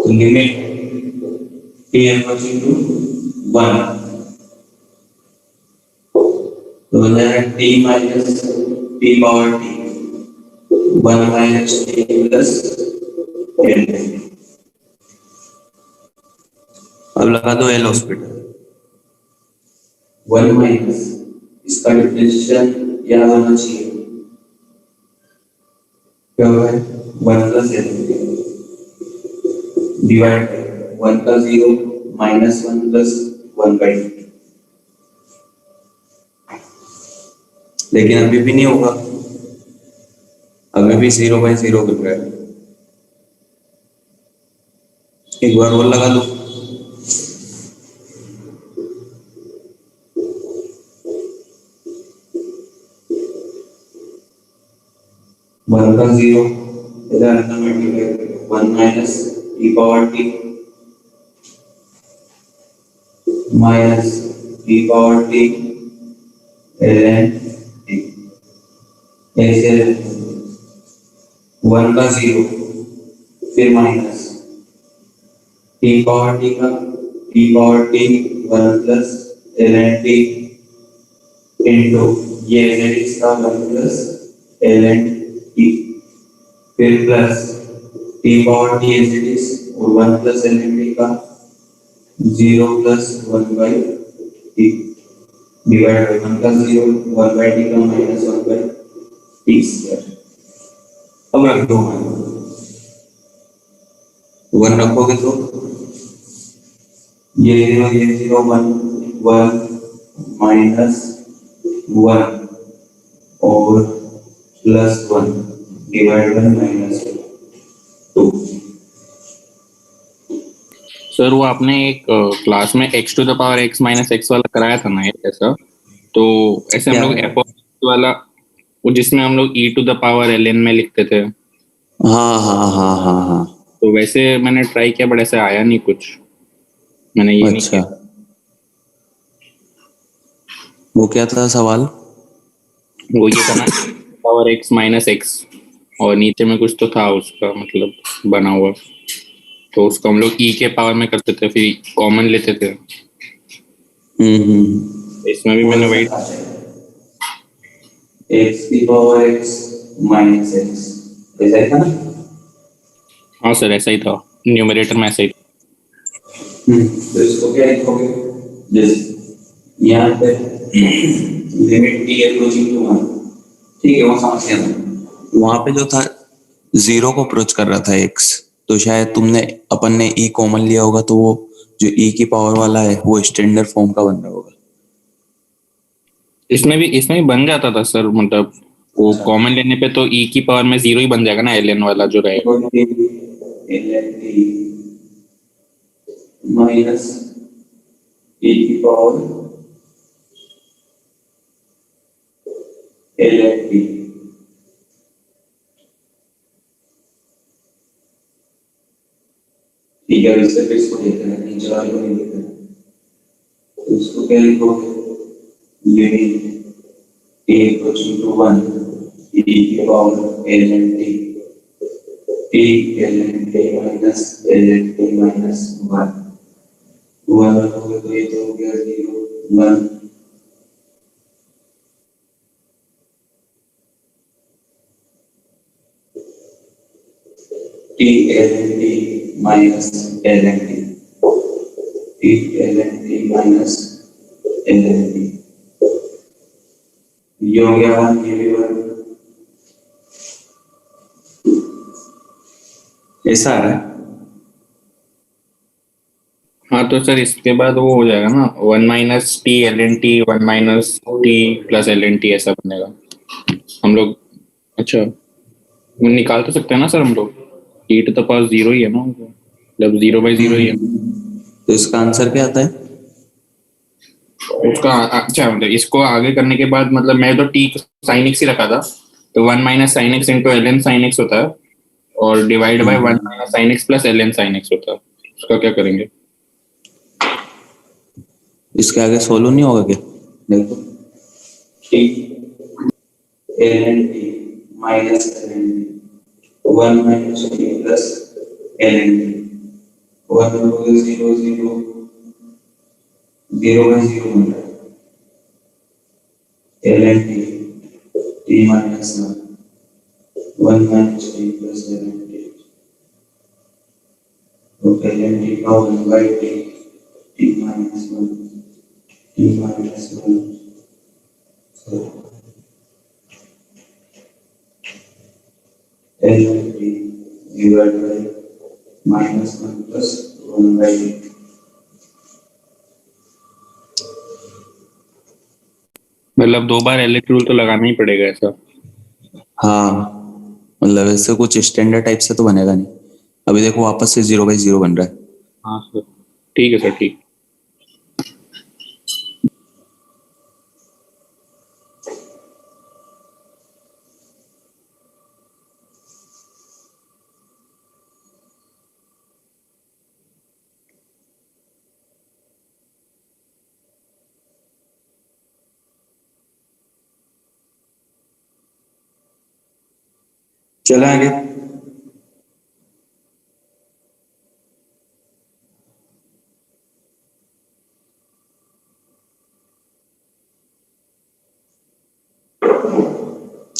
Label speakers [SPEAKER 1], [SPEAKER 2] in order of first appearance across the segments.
[SPEAKER 1] Limit t approaching to 1 तो बन जाएगा t minus t power t 1 minus t plus l। अब लगा दो एल हॉस्पिटल 1 माइनस इसका डिफरेंशियल यहाँ होना चाहिए क्या होगा 1 प्लस एल डिवाइड 1 का 0 माइनस 1 प्लस 1 बाई 2। लेकिन अभी भी नहीं होगा, अभी भी 0 बाई 0 बन रहा है। एक बार और लगा दो 1 का 0 इधर alternative 1 minus e power t minus e power t ln t ऐसे 1 का 0 फिर माइनस t पावर t का e power t 1 plus ln t into ये z का 1 प्लस ln t फिर plus t power t as it is और 1 plus ln t का 0 plus 1 by t divide by 1 का 0 1 बाई t का minus 1 by t square. अब रख दो 1 रखोगे तो ये 0 1 1 माइनस 1 और plus 1 divide by minus 2।
[SPEAKER 2] Sir वो आपने एक क्लास में x to the power x minus x वाला कराया था ना ऐसा, तो ऐसे हम लोग f वाला वो जिसमें हम लोग e to the power ln में लिखते थे।
[SPEAKER 1] हाँ हाँ हाँ हाँ हाँ
[SPEAKER 2] तो वैसे मैंने ट्राई किया बट ऐसे आया नहीं कुछ, मैंने ये नहीं किया।
[SPEAKER 1] वो क्या था सवाल?
[SPEAKER 2] वो ये था ना पावर x माइनस एक्स और नीचे में कुछ तो था उसका मतलब बना हुआ, तो उसको हम लोग e के पावर में करते थे फिर कॉमन लेते थे। इसमें भी मैंने वही
[SPEAKER 1] x की पावर x माइनस x ऐसा ही था ना?
[SPEAKER 2] हाँ सर ऐसा ही था, न्यूमरेटर में ऐसा ही था।
[SPEAKER 1] तो इसको क्या लिखोगे? जैसे यहाँ पे लिमिट t अप्रोचिंग टू 1, ठीक है वो समझ गया। वहां पे जो था 0 को अप्रोच कर रहा था x, तो शायद अपन ने e कॉमन लिया होगा, तो वो जो e की पावर वाला है वो स्टैंडर्ड फॉर्म का बन रहा होगा।
[SPEAKER 2] इसमें भी बन जाता था सर, मतलब वो कॉमन लेने पे तो e की पावर में 0 ही बन जाएगा ना, ln वाला जो रहेगा
[SPEAKER 1] माइनस e की पावर ln t। ठीक है, इससे फिर इसको देखते हैं, नीचे वाले को नहीं देखते, तो इसको क्या लिखोगे? Limit t approaching to 1 e की power ln t ln t minus ln t minus 1 रखोगे तो ये तो हो गया 0 1 t ln t minus ln t ln t minus ln t ये हो गया 1 ये भी 1 ऐसा है।
[SPEAKER 2] हाँ तो सर इसके बाद वो हो जाएगा ना 1 minus T ln t 1 minus T plus ln t ऐसा बनेगा हम लोग। अच्छा वो निकाल तो सकते हैं ना सर हम लोग, e टू द पावर 0 ही है ना, मतलब 0 बाई 0 ही है।
[SPEAKER 1] तो इसका आंसर क्या आता है?
[SPEAKER 2] उसका अच्छा मतलब इसको आगे करने के बाद मतलब मैं तो t sin x ही रखा था, तो 1 minus sine x into ln sin x होता है और divide by 1 minus sine x plus ln sin x होता है। उसका क्या करेंगे?
[SPEAKER 1] इसके आगे सोल्व नहीं होगा क्या? देखो t ln t minus ln t 1 minus t plus ln t one लोगे zero zero, zero by zero बन रहा है L N T T minus one minus T plus L N T, तो एल एन टी का one by T T minus one, T minus one, L N T divide by minus one plus one by T.
[SPEAKER 2] मतलब 2 बार AILET rule तो लगाना ही पड़ेगा ऐसा।
[SPEAKER 3] हाँ, मतलब ऐसे कुछ स्टैंडर्ड टाइप से तो बनेगा नहीं। अभी देखो वापस से 0/0 बन रहा है।
[SPEAKER 2] हाँ सर, ठीक है सर, ठीक।
[SPEAKER 3] चला आगे।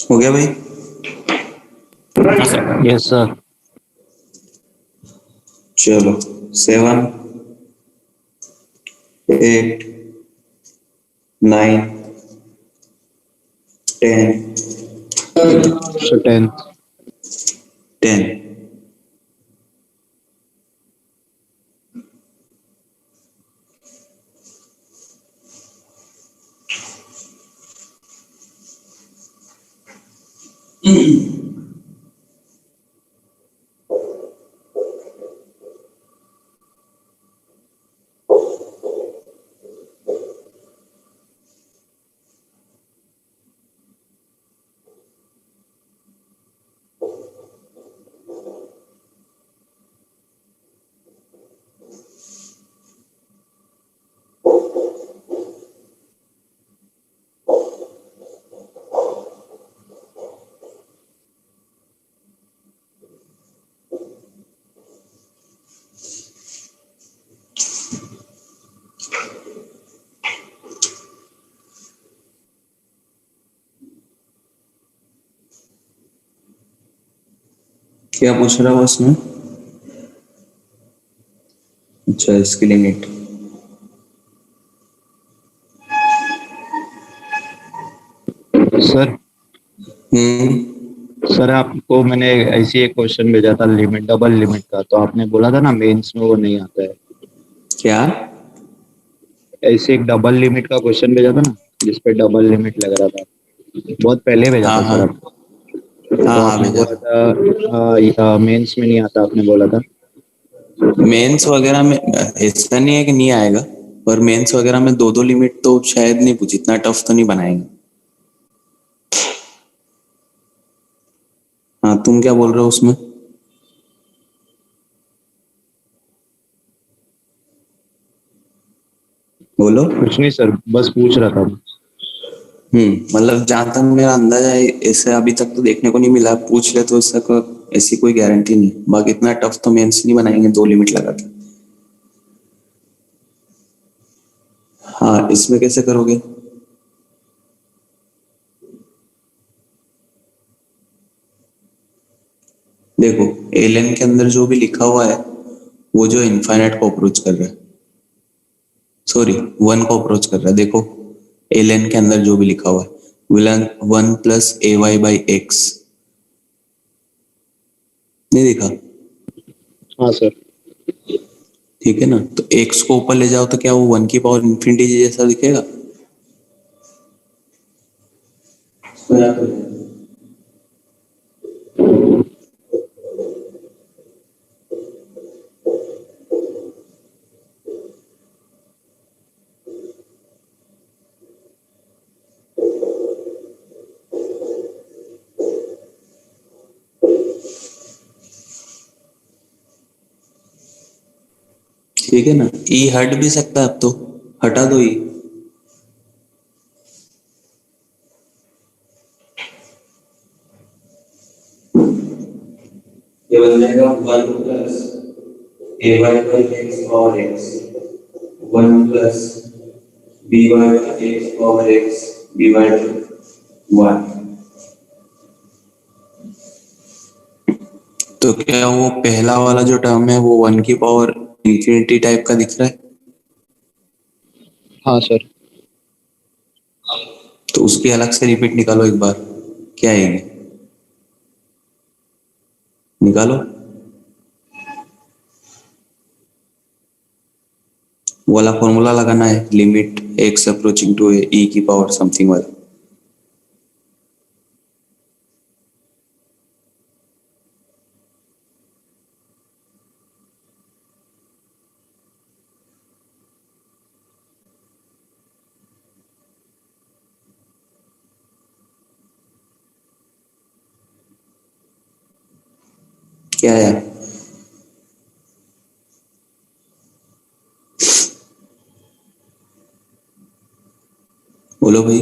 [SPEAKER 3] हो गया भाई?
[SPEAKER 2] हाँ सर।
[SPEAKER 4] Yes sir.
[SPEAKER 3] चलो 7 8 9 10
[SPEAKER 4] सर 10।
[SPEAKER 3] 10। क्या पूछ रहा है उसमें? अच्छा, इसकी लिमिट।
[SPEAKER 4] सर
[SPEAKER 3] हम्म।
[SPEAKER 4] सर आपको मैंने ऐसी एक क्वेश्चन भेजा था लिमिट, डबल लिमिट का, तो आपने बोला था ना मेंस में वो नहीं आता है।
[SPEAKER 3] क्या?
[SPEAKER 4] ऐसे एक डबल लिमिट का क्वेश्चन भेजा था ना, जिसपे डबल लिमिट लग रहा था, बहुत पहले भेजा
[SPEAKER 3] हाँ
[SPEAKER 4] था
[SPEAKER 3] हाँ
[SPEAKER 4] सर आपको।
[SPEAKER 3] हाँ
[SPEAKER 4] तो
[SPEAKER 3] हाँ,
[SPEAKER 4] आपने
[SPEAKER 3] भेजा
[SPEAKER 4] बोला
[SPEAKER 3] था।
[SPEAKER 4] था मेंस में नहीं आता, आपने बोला था।
[SPEAKER 3] मेंस वगैरह में ऐसा नहीं है कि नहीं आएगा, पर मेंस वगैरह में दो दो लिमिट तो शायद नहीं पूछी, इतना टफ तो नहीं बनाएंगे। हाँ, तुम क्या बोल रहे हो उसमें? बोलो।
[SPEAKER 4] कुछ नहीं सर, बस पूछ रहा था मैं।
[SPEAKER 3] मतलब जहां तक मेरा अंदाजा है, ऐसे अभी तक तो देखने को नहीं मिला। पूछ ले तो इसका ऐसी कोई गारंटी नहीं। बाकी इतना टफ तो मेंस नहीं बनाएंगे दो लिमिट लगा के। हाँ, इसमें कैसे करोगे? देखो, एलएन के अंदर जो भी लिखा हुआ है वो जो इनफाइनाइट को अप्रोच कर रहा है, सॉरी, वन को अप्रोच कर रहा है। देखो, एलएन के अंदर जो भी लिखा हुआ है, विलन 1 + ay/x, नहीं दिखा?
[SPEAKER 4] हाँ सर।
[SPEAKER 3] ठीक है ना? तो x को ऊपर ले जाओ तो क्या वो 1∞ जैसा दिखेगा? ठीक है ना? ई हट भी सकता है, अब तो हटा दो ई। ये बन जाएगा 1 +
[SPEAKER 1] ay by x power x 1 plus by x power x divided by 1.
[SPEAKER 3] तो क्या वो पहला वाला जो टर्म है वो 1 की पावर इंफिनिटी टाइप का दिख रहा है?
[SPEAKER 4] हाँ सर।
[SPEAKER 3] तो उसकी अलग से रिपीट निकालो एक बार, क्या आएगी? निकालो। वो वाला फॉर्मूला लगाना है, limit x approaching to e की पावर समथिंग वाला। क्या है? बोलो भाई।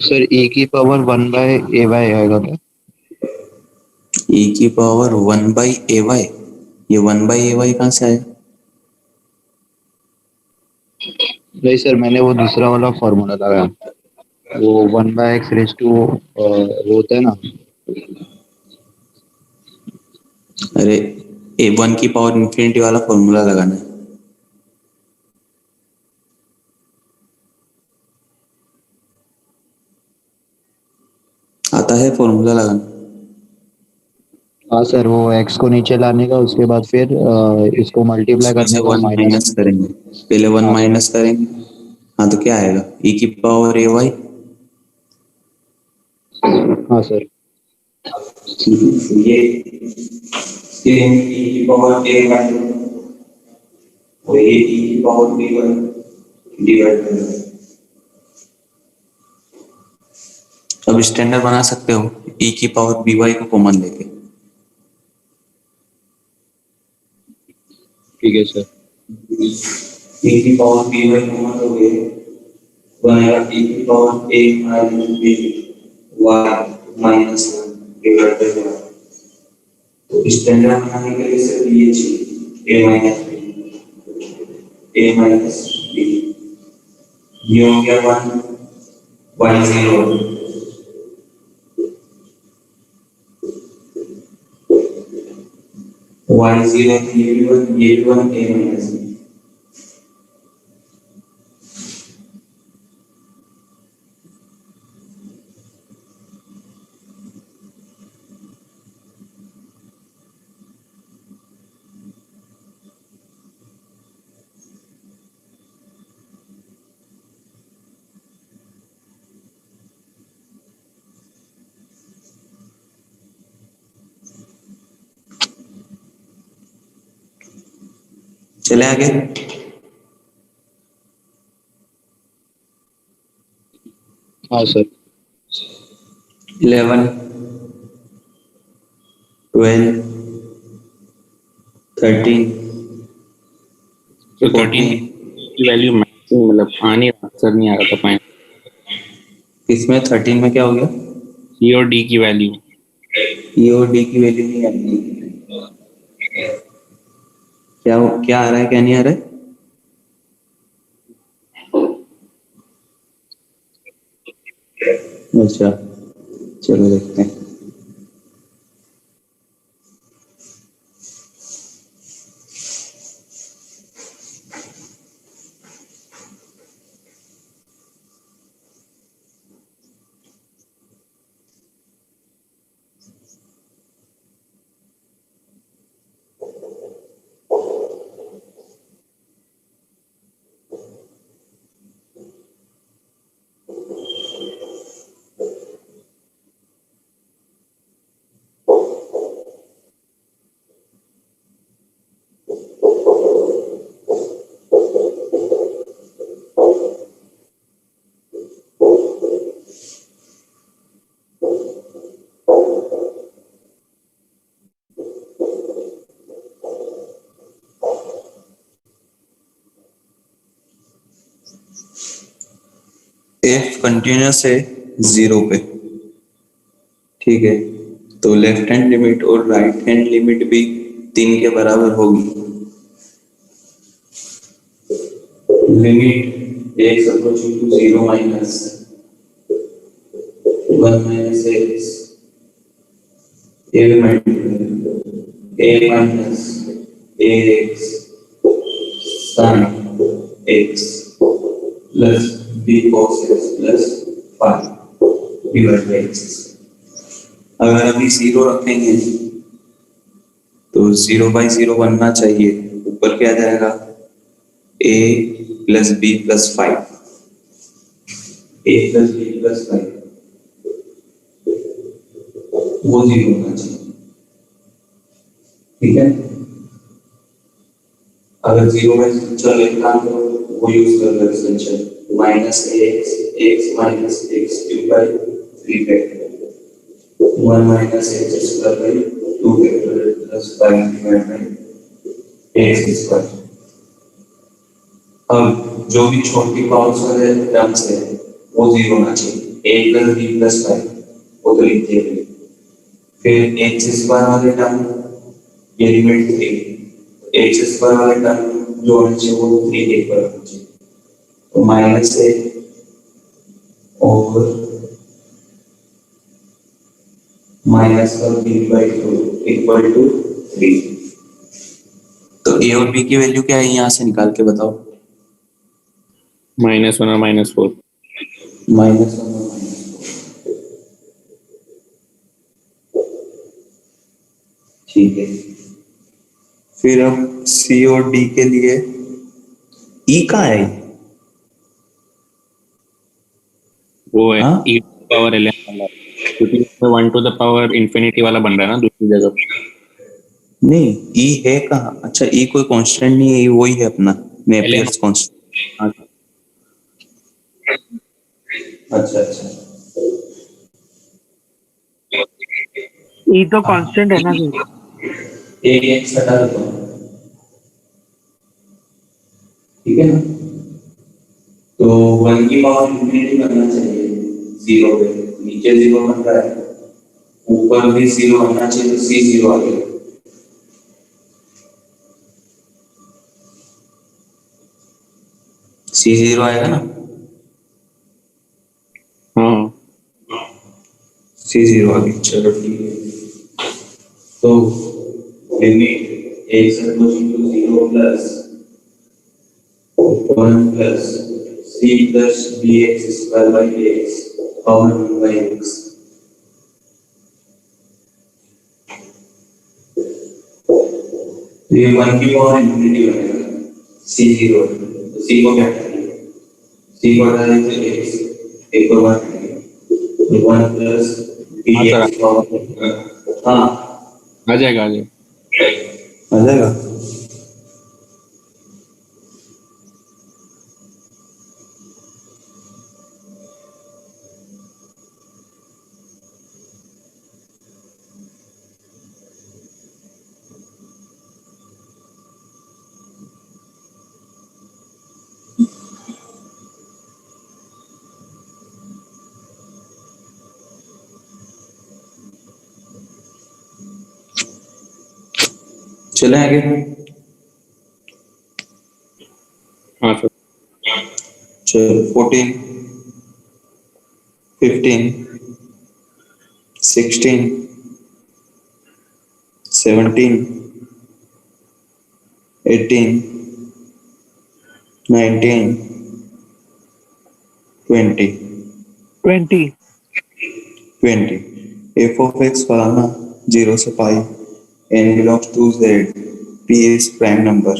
[SPEAKER 4] सर e की पावर 1/ay आएगा क्या?
[SPEAKER 3] e की पावर 1/ay, ये 1/ay कहाँ से आया?
[SPEAKER 4] नहीं सर, मैंने वो दूसरा वाला फॉर्मूला लगाया, वो 1/x रेज टू वो होता है ना।
[SPEAKER 3] अरे a1 की पावर इंफिनिटी वाला फॉर्मूला लगाना है। आता है फॉर्मूला लगाना?
[SPEAKER 4] हाँ सर, वो x को नीचे लाने का, उसके बाद फिर इसको मल्टीप्लाई
[SPEAKER 3] उसमें से
[SPEAKER 4] करने का और
[SPEAKER 3] वन
[SPEAKER 4] माइनस।
[SPEAKER 3] माइनस करेंगे, पहले वन
[SPEAKER 4] हाँ सर।
[SPEAKER 3] माइनस करेंगे। हाँ तो क्या आएगा? e की पावर ay।
[SPEAKER 4] हाँ सर।
[SPEAKER 1] ये इसके लिए e की पावर a by 2 और ये e की पावर b by डिवाइड करेंगे।
[SPEAKER 3] अब स्टैंडर्ड बना सकते हो e की पावर by को कॉमन लेके।
[SPEAKER 4] ठीक है सर।
[SPEAKER 1] e की पावर b by कॉमन हो गए, बनेगा e की power a minus b y minus 1 divide bye 1। तो स्टैंडर्ड बनाने के लिए सिर्फ ये चाहिए a माइनस b, ये हो गया 1 y0 y0, ये भी 1 a माइनस b।
[SPEAKER 3] चले आगे।
[SPEAKER 4] हाँ सर।
[SPEAKER 3] 11 12 13
[SPEAKER 2] तो 13 की वैल्यू मैक्सिमम मतलब आने आंसर नहीं आ रहा था फाइन।
[SPEAKER 3] इसमें 13 में क्या हो गया?
[SPEAKER 2] सी और डी की वैल्यू।
[SPEAKER 3] e और d की वैल्यू नहीं आनी। क्या आ रहा है, क्या नहीं आ रहा है? अच्छा चलो देखते हैं। एफ कंटिन्यूस है 0 पे, ठीक है? तो लेफ्ट हैंड लिमिट और राइट हैंड लिमिट भी 3 के बराबर होगी।
[SPEAKER 1] Limit x approaching to 0 minus 1 minus x a minus ax sin x plus b cos x plus 5 divided by x।
[SPEAKER 3] अगर अभी 0 रखेंगे तो 0/0 बनना चाहिए, ऊपर क्या जाएगा a plus b plus 5।
[SPEAKER 1] a plus b plus 5 वो 0 होना चाहिए, ठीक है। अगर 0/0 चलो एक काम करो, वो यूज कर लो extension minus x minus x cube by 3 factor 1 minus x square by 2 factor plus 5 divide by x square. अब जो भी छोटी पावर्स वाले टर्म्स है वो 0 होना चाहिए, a प्लस b प्लस 5 वो तो लिख दिए। फिर x स्क्वायर वाले टर्म ये लिमिट 3, x स्क्वायर वाले टर्म जो होना चाहिए वो 3 के पर होना चाहिए, तो माइनस a और माइनस का b/2 इक्वल टू 3।
[SPEAKER 3] तो a और b की वैल्यू क्या है यहाँ से निकाल के बताओ।
[SPEAKER 2] -1 और -4।
[SPEAKER 1] माइनस 1 और -4, ठीक है।
[SPEAKER 3] फिर अब c और d के लिए e कहाँ है?
[SPEAKER 2] वो है
[SPEAKER 3] हाँ?
[SPEAKER 2] e पावर ln वाला, क्योंकि 1 टू द पावर इंफिनिटी वाला बन रहा है ना दूसरी जगह।
[SPEAKER 3] नहीं, e है कहाँ? अच्छा, e कोई कांस्टेंट नहीं है, e वही है अपना नेपियर्स कांस्टेंट।
[SPEAKER 2] हाँ,
[SPEAKER 1] अच्छा अच्छा,
[SPEAKER 5] ई तो कांस्टेंट है ना सर।
[SPEAKER 1] एक x हटा देता हूँ, ठीक है ना। तो 1 की पावर इंफिनिटी बनना चाहिए 0 पे, नीचे 0 बन रहा है, ऊपर भी 0 बनना चाहिए, तो c 0 आ गया।
[SPEAKER 3] c 0 आएगा ना?
[SPEAKER 2] हाँ
[SPEAKER 3] c 0 आ गया, चलो ठीक है।
[SPEAKER 1] तो limit x approaching to 0 plus 1 plus c plus bx square by x power 1 by x। तो ये 1 की पावर इंफिनिटी बनेगा, c 0 तो c को क्या करेंगे, c को हटा देंगे x, एक को बाहर करेंगे, तो 1 plus bx पावर, हाँ
[SPEAKER 2] आ जाएगा आ जाएगा।
[SPEAKER 3] आ जाएगा। चले आगे।
[SPEAKER 2] हाँ सर।
[SPEAKER 3] चलो 14, 15, 16, 17, 18, 19, 20,
[SPEAKER 5] 20।
[SPEAKER 3] 20। f of x बनाना 0 से पाई, n belongs to z, p is prime number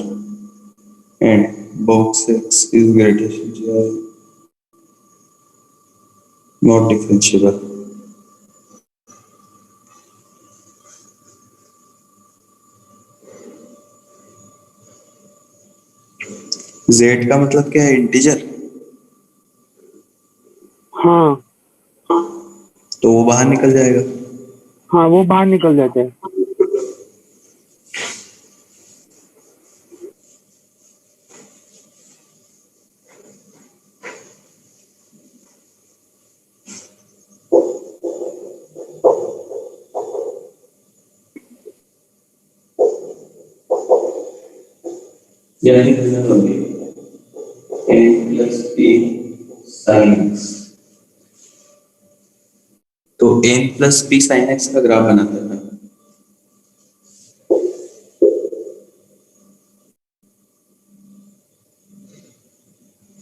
[SPEAKER 3] and box x is greater than z, not differentiable। z का मतलब क्या है? इंटीजर।
[SPEAKER 5] हाँ
[SPEAKER 3] तो वो बाहर निकल जाएगा।
[SPEAKER 5] हाँ, वो बाहर निकल जाते हैं।
[SPEAKER 1] यानी रिजल्ट होगी n plus p sin x।
[SPEAKER 3] तो n plus p sin x का ग्राफ बनाते हैं।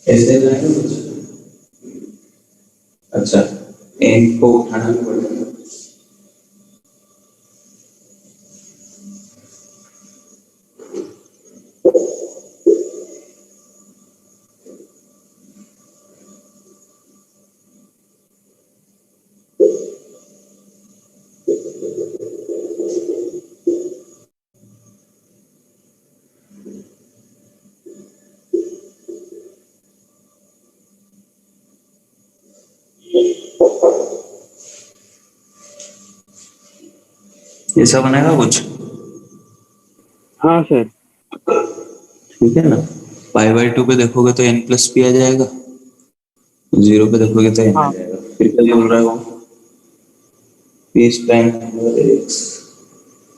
[SPEAKER 1] ऐसे बनाएंगे कुछ। अच्छा, n को उठाना भी पड़ेगा।
[SPEAKER 3] ऐसा बनेगा कुछ,
[SPEAKER 5] हाँ सर।
[SPEAKER 3] ठीक है ना। पाई बाई 2 पे देखोगे तो n प्लस p आ जाएगा, 0 पे देखोगे तो n आ
[SPEAKER 5] हाँ
[SPEAKER 3] जाएगा। फिर क्या बोल रहा है वो, p प्राइम x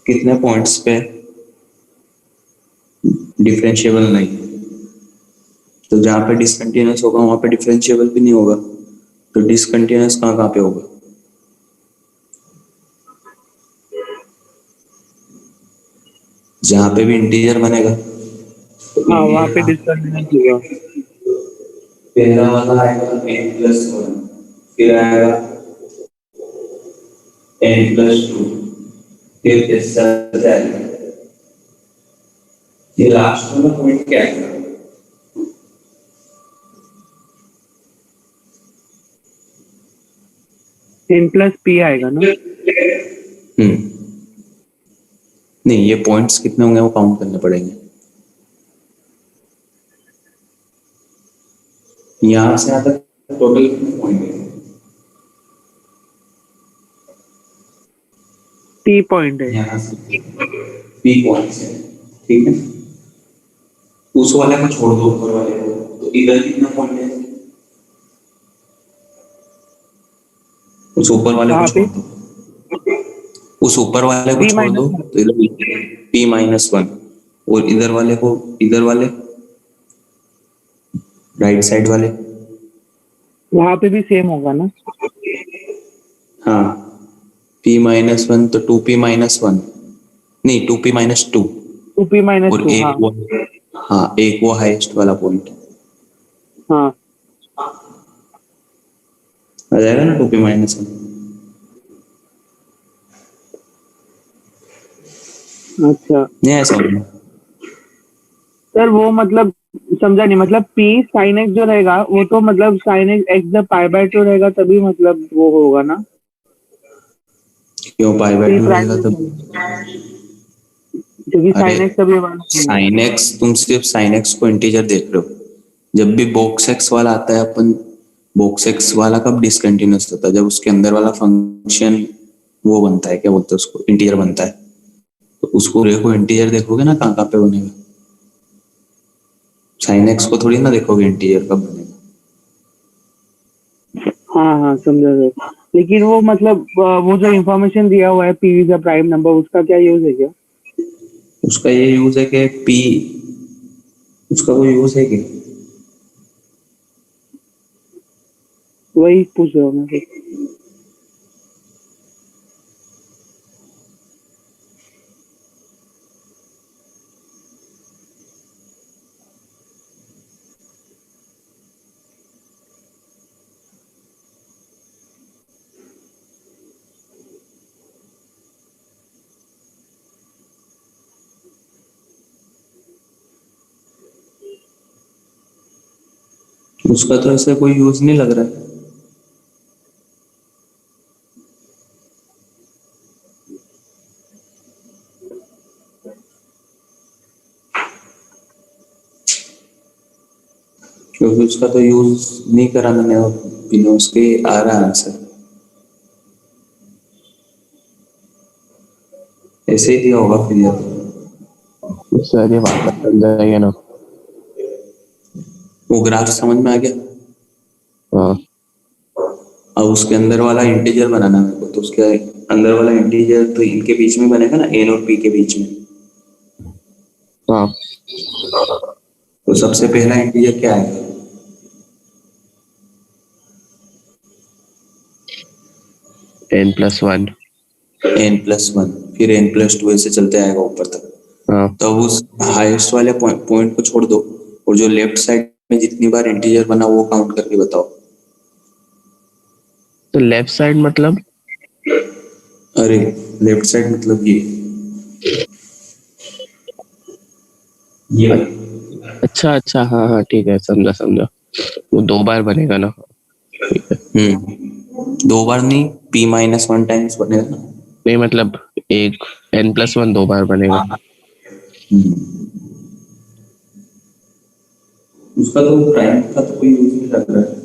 [SPEAKER 3] कितने पॉइंट्स पे डिफरेंशिएबल नहीं, तो जहाँ पे डिसकंटिन्यूअस होगा वहां पे डिफरेंशिएबल भी नहीं होगा, तो डिसकंटिन्यूअस कहाँ कहाँ पे होगा। जहाँ पे भी इंटीजर बनेगा तो
[SPEAKER 5] हाँ, वहाँ पे
[SPEAKER 3] इंटीजर
[SPEAKER 5] डिस्कंटिन्यूअस होगा।
[SPEAKER 1] पहला वाला आएगा n प्लस वन, फिर आएगा n प्लस टू, फिर ऐसा जाएगा। ये लास्ट वाला पॉइंट क्या है?
[SPEAKER 5] n प्लस p आएगा ना।
[SPEAKER 3] नहीं, ये पॉइंट्स कितने होंगे वो काउंट करने पड़ेंगे। यहाँ से यहाँ तक टोटल कितने पॉइंट है?
[SPEAKER 5] t पॉइंट है।
[SPEAKER 1] यहाँ से p पॉइंट्स है, ठीक है। उस वाले को छोड़ दो, ऊपर वाले को, तो इधर कितना पॉइंट है?
[SPEAKER 3] उस ऊपर वाले को
[SPEAKER 5] कहाँ पे?
[SPEAKER 3] छोड़ दो, उस ऊपर वाले को
[SPEAKER 5] p
[SPEAKER 3] छोड़ दो,
[SPEAKER 5] माइनस।
[SPEAKER 3] तो इधर p माइनस वन, और इधर वाले को, इधर वाले राइट साइड वाले,
[SPEAKER 5] वहाँ पे भी सेम होगा ना।
[SPEAKER 3] हाँ p माइनस वन, तो 2p माइनस वन, नहीं 2p minus two,
[SPEAKER 5] 2p minus
[SPEAKER 3] और
[SPEAKER 5] 2।
[SPEAKER 3] एक
[SPEAKER 5] हाँ
[SPEAKER 3] वो, हाँ एक वो हाईएस्ट वाला पॉइंट
[SPEAKER 5] हाँ।
[SPEAKER 3] आ जाएगा ना 2p माइनस वन।
[SPEAKER 5] अच्छा
[SPEAKER 3] नहीं ऐसा होगा,
[SPEAKER 5] सर, वो मतलब समझा नहीं। मतलब p sin x जो रहेगा वो तो मतलब sin x जब पाई बाय 2 रहेगा तभी मतलब वो होगा ना।
[SPEAKER 3] क्यों पाई बाय
[SPEAKER 5] p
[SPEAKER 3] 2
[SPEAKER 5] प्राइम
[SPEAKER 3] रहेगा तब?
[SPEAKER 5] क्योंकि
[SPEAKER 3] अरे
[SPEAKER 5] sin x तभी 1 होगा।
[SPEAKER 3] साइन एक्स, तुम सिर्फ साइन एक्स को इंटीजर देख रहे हो। जब भी बॉक्स एक्स वाला आता है, अपन बॉक्स एक्स वाला कब डिसकंटिन्यूअस होता है, जब उसके अंदर वाला फंक्शन वो बनता है, क्या बोलते हैं उसको, इंटीजर बनता है। तो उसको रे को इंटीजर देखोगे ना, कहाँ कहाँ पे बनेगा। साइन एक्स को थोड़ी ना देखोगे इंटीजर कब बनेगा।
[SPEAKER 5] हाँ हाँ, समझा सर। लेकिन वो मतलब वो जो इंफॉर्मेशन दिया हुआ है p is a prime number, उसका क्या यूज है क्या?
[SPEAKER 3] उसका ये यूज है कि पी, उसका कोई यूज है कि
[SPEAKER 5] वही पूछ रहा हूँ मैं सर।
[SPEAKER 3] उसका तो ऐसा कोई यूज नहीं लग रहा है। क्योंकि उसका तो यूज नहीं करा मैंने, और बिना उसके आ रहा है आंसर, ऐसे ही दिया होगा फिर, या तो
[SPEAKER 4] सर ये वापस चल जाएगा ना।
[SPEAKER 3] वो ग्राफ समझ में आ गया।
[SPEAKER 4] हाँ
[SPEAKER 3] अब उसके अंदर वाला इंटीजर बनाना है मेरे को, तो उसके अंदर वाला इंटीजर तो इनके बीच में बनेगा ना, एन और पी के बीच में।
[SPEAKER 4] हाँ
[SPEAKER 3] तो सबसे पहला इंटीजर क्या है?
[SPEAKER 4] n+1।
[SPEAKER 3] n+1, फिर n+2 ऐसे चलते आएगा ऊपर तक।
[SPEAKER 4] हाँ
[SPEAKER 3] तो उस हाईएस्ट वाले पॉइंट को छोड़ दो और जो लेफ्ट साइड में जितनी बार इंटीजर बना वो काउंट करके बताओ।
[SPEAKER 4] तो लेफ्ट साइड मतलब?
[SPEAKER 3] अरे लेफ्ट साइड मतलब ये
[SPEAKER 4] अच्छा अच्छा, हाँ हाँ ठीक है, समझा समझा। वो 2 बार बनेगा ना? ठीक है।
[SPEAKER 3] 2 बार नहीं, p-1 टाइम्स बनेगा ना।
[SPEAKER 4] नहीं मतलब एक n+1 2 बार बनेगा।
[SPEAKER 3] उसका तो प्राइम का तो कोई यूज नहीं लग रहा है।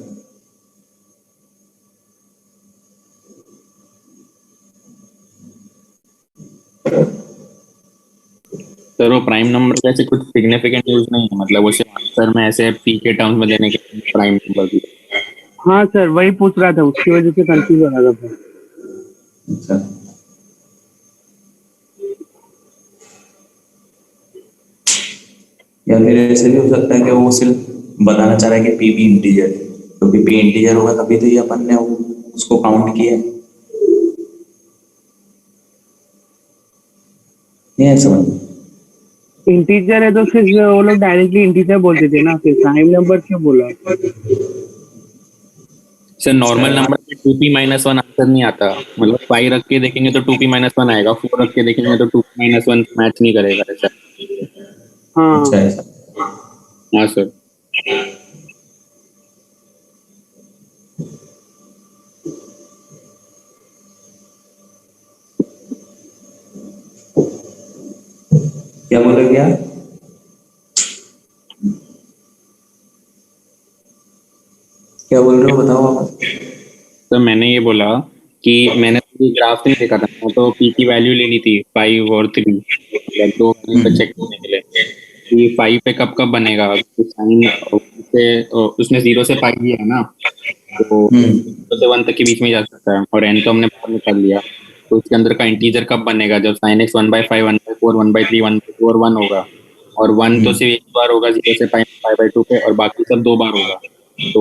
[SPEAKER 2] सर वो प्राइम नंबर का ऐसे कुछ सिग्निफिकेंट यूज नहीं है, मतलब उसे आंसर में ऐसे पी के टर्म्स में देने के प्राइम नंबर भी।
[SPEAKER 5] हाँ सर, वही पूछ रहा था, उसकी वजह से कंफ्यूज हो रहा था।
[SPEAKER 3] अच्छा, या फिर ऐसे भी हो सकता है कि वो सिर्फ बताना चाह रहा है कि पी भी इंटीजर है, क्योंकि पी इंटीजर होगा तभी तो ये अपन ने उसको काउंट किया है। ये है समझ में?
[SPEAKER 5] इंटीजर है तो फिर वो लोग डायरेक्टली इंटीजर बोलते थे ना, फिर प्राइम नंबर क्यों बोला?
[SPEAKER 2] सर नॉर्मल नंबर में 2p-1 आंसर नहीं आता, मतलब 5 रख के देखेंगे तो 2p-1 आएगा, 4 रख के देखेंगे तो 2p-1 मैच नहीं करेगा ऐसा।
[SPEAKER 3] अच्छा
[SPEAKER 5] हाँ।
[SPEAKER 3] ऐसा।
[SPEAKER 2] हाँ सर।
[SPEAKER 3] क्या बोलोगे यार? क्या बोल रहे हो बताओ आप।
[SPEAKER 2] तो मैंने ये बोला कि मैंने तो ये ग्राफ नहीं देखा था, मैं तो पी की वैल्यू ले ली थी 5 और 3, मतलब 2 वैल्यू पे चेक करने के लिए कि 5 पे कब कब बनेगा, तो साइन से उसने 0 से 5 दिया है ना, तो 0 से 1 तक के बीच में जा सकता है, और n तो हमने बाहर निकाल लिया। तो इसके अंदर का इंटीजर कब बनेगा, जब साइन एक्स 1/5 1/4 1/3 1/2 और 1 होगा, और 1 तो सिर्फ एक बार होगा 0 से 5/2 पे, और बाकी सब 2 बार होगा। तो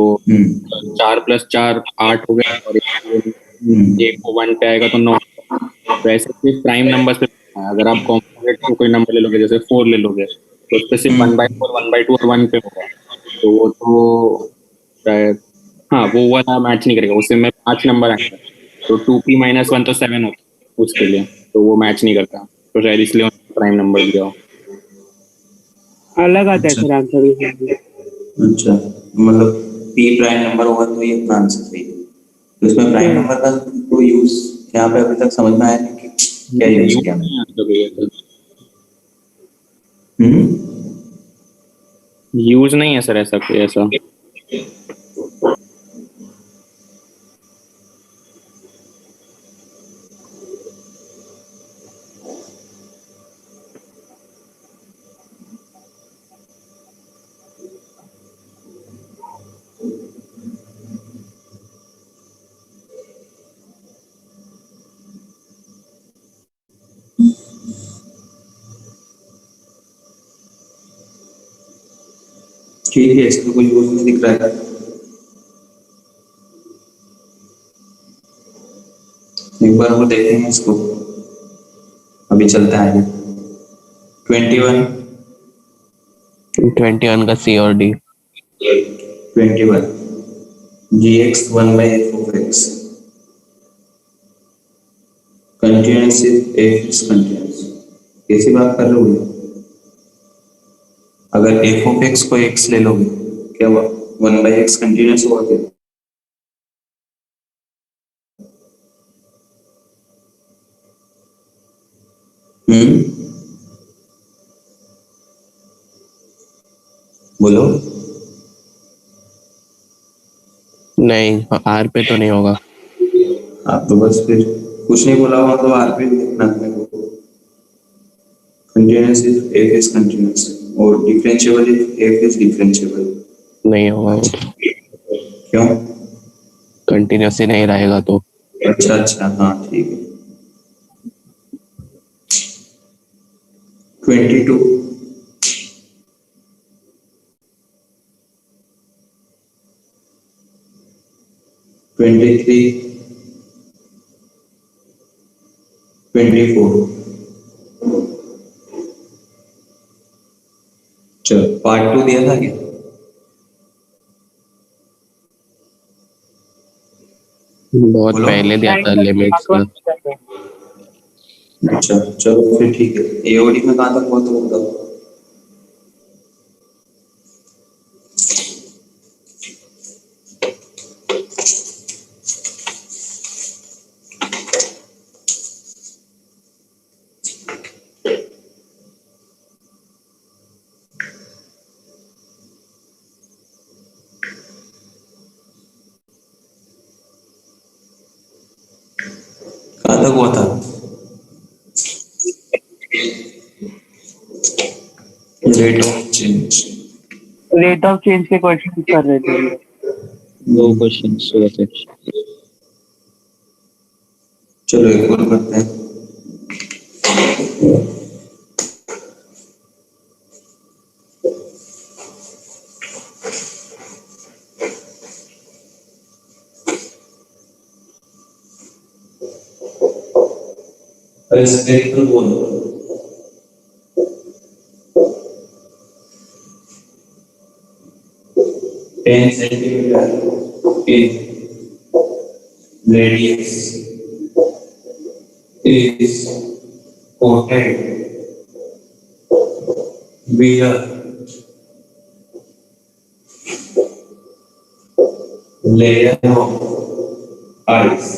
[SPEAKER 2] 4+4 8 हो गया, और एक को 1 पे आएगा तो 9। तो ऐसे सिर्फ प्राइम नंबर पे है। अगर आप कॉम्पोनेंट को कोई नंबर ले लोगे, जैसे 4 ले लोगे, तो उस पे सिर्फ 1/4 1/2 और 1 पे होगा। तो वो तो शायद, हाँ वो वाला मैच नहीं करेगा, उससे में 5 नंबर आएंगे, तो 2p-1 तो 7 होता है उसके लिए, तो वो मैच नहीं करता, तो शायद इसलिए प्राइम नंबर दिया हो।
[SPEAKER 5] अलग आता है
[SPEAKER 3] अच्छा
[SPEAKER 5] सर आंसर।
[SPEAKER 3] अच्छा, मतलब पी प्राइम नंबर होगा तो ये अपना आंसर सही है। तो इसमें प्राइम नंबर का कोई यूज यहाँ पे अभी तक समझ में आया नहीं कि क्या यूज
[SPEAKER 2] यूज
[SPEAKER 3] किया मैंने।
[SPEAKER 2] नहीं आता कोई ऐसा,
[SPEAKER 3] हम्म
[SPEAKER 2] यूज नहीं है सर ऐसा कोई ऐसा।
[SPEAKER 3] ठीक है, इसका कोई यूज नहीं दिख रहा है। एक बार वो देखेंगे इसको, अभी चलता है। 21
[SPEAKER 4] 21 का C और D।
[SPEAKER 3] 21 gx 1/f(x) continuous f is continuous. कैसी बात कर रहे हो? अगर f(x) को x ले लोगे, क्या हुआ? 1/x कंटिन्यूस हुआ क्या? बोलो।
[SPEAKER 4] नहीं, R पे तो नहीं होगा।
[SPEAKER 3] आप तो बस फिर कुछ नहीं बोला हुआ तो आर पे देखना अपने को। Continuous if f is continuous और differentiable if f is differentiable.
[SPEAKER 4] नहीं होगा वो तो,
[SPEAKER 3] क्यों?
[SPEAKER 4] कंटिन्यूस ही नहीं रहेगा तो।
[SPEAKER 3] अच्छा अच्छा, हाँ ठीक है। 22
[SPEAKER 1] 23, 24। चलो पार्ट 2 दिया था क्या?
[SPEAKER 2] बहुत
[SPEAKER 1] बोलो।
[SPEAKER 2] पहले दिया था लिमिट्स का।
[SPEAKER 1] अच्छा चलो फिर ठीक है, एओडी में कहाँ तक हुआ तो बताओ। कहाँ तक हुआ था? Rate of change.
[SPEAKER 5] Rate of change के क्वेश्चन कर रहे थे।
[SPEAKER 4] दो क्वेश्चन हुए थे।
[SPEAKER 1] चलो एक और करते हैं। स्पेक्ट्रल बोलो। Ten centimetre in radius is coated with a layer of ice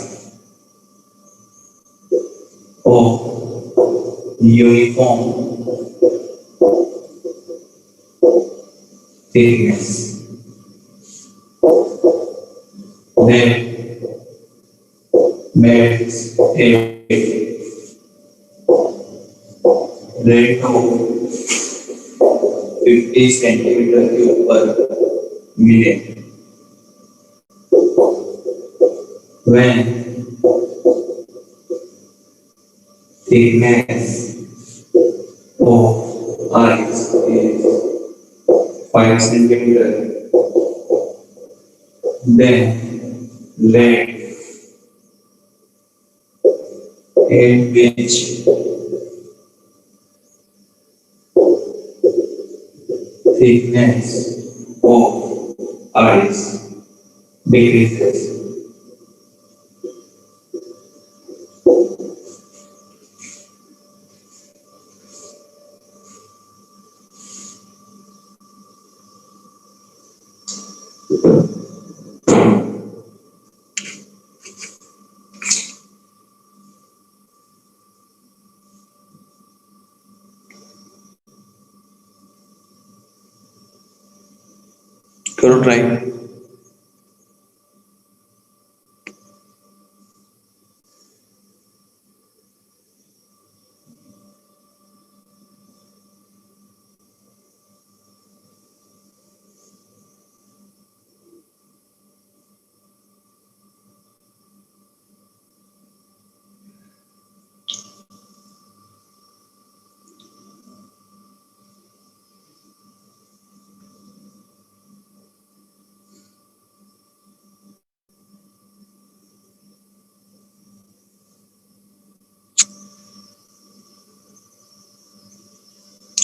[SPEAKER 1] of uniform thickness. Then makes a rate of 50 centimeter cube per minute. When thickness of ice is 5 centimeter, then let in which thickness of ice decreases. करो try.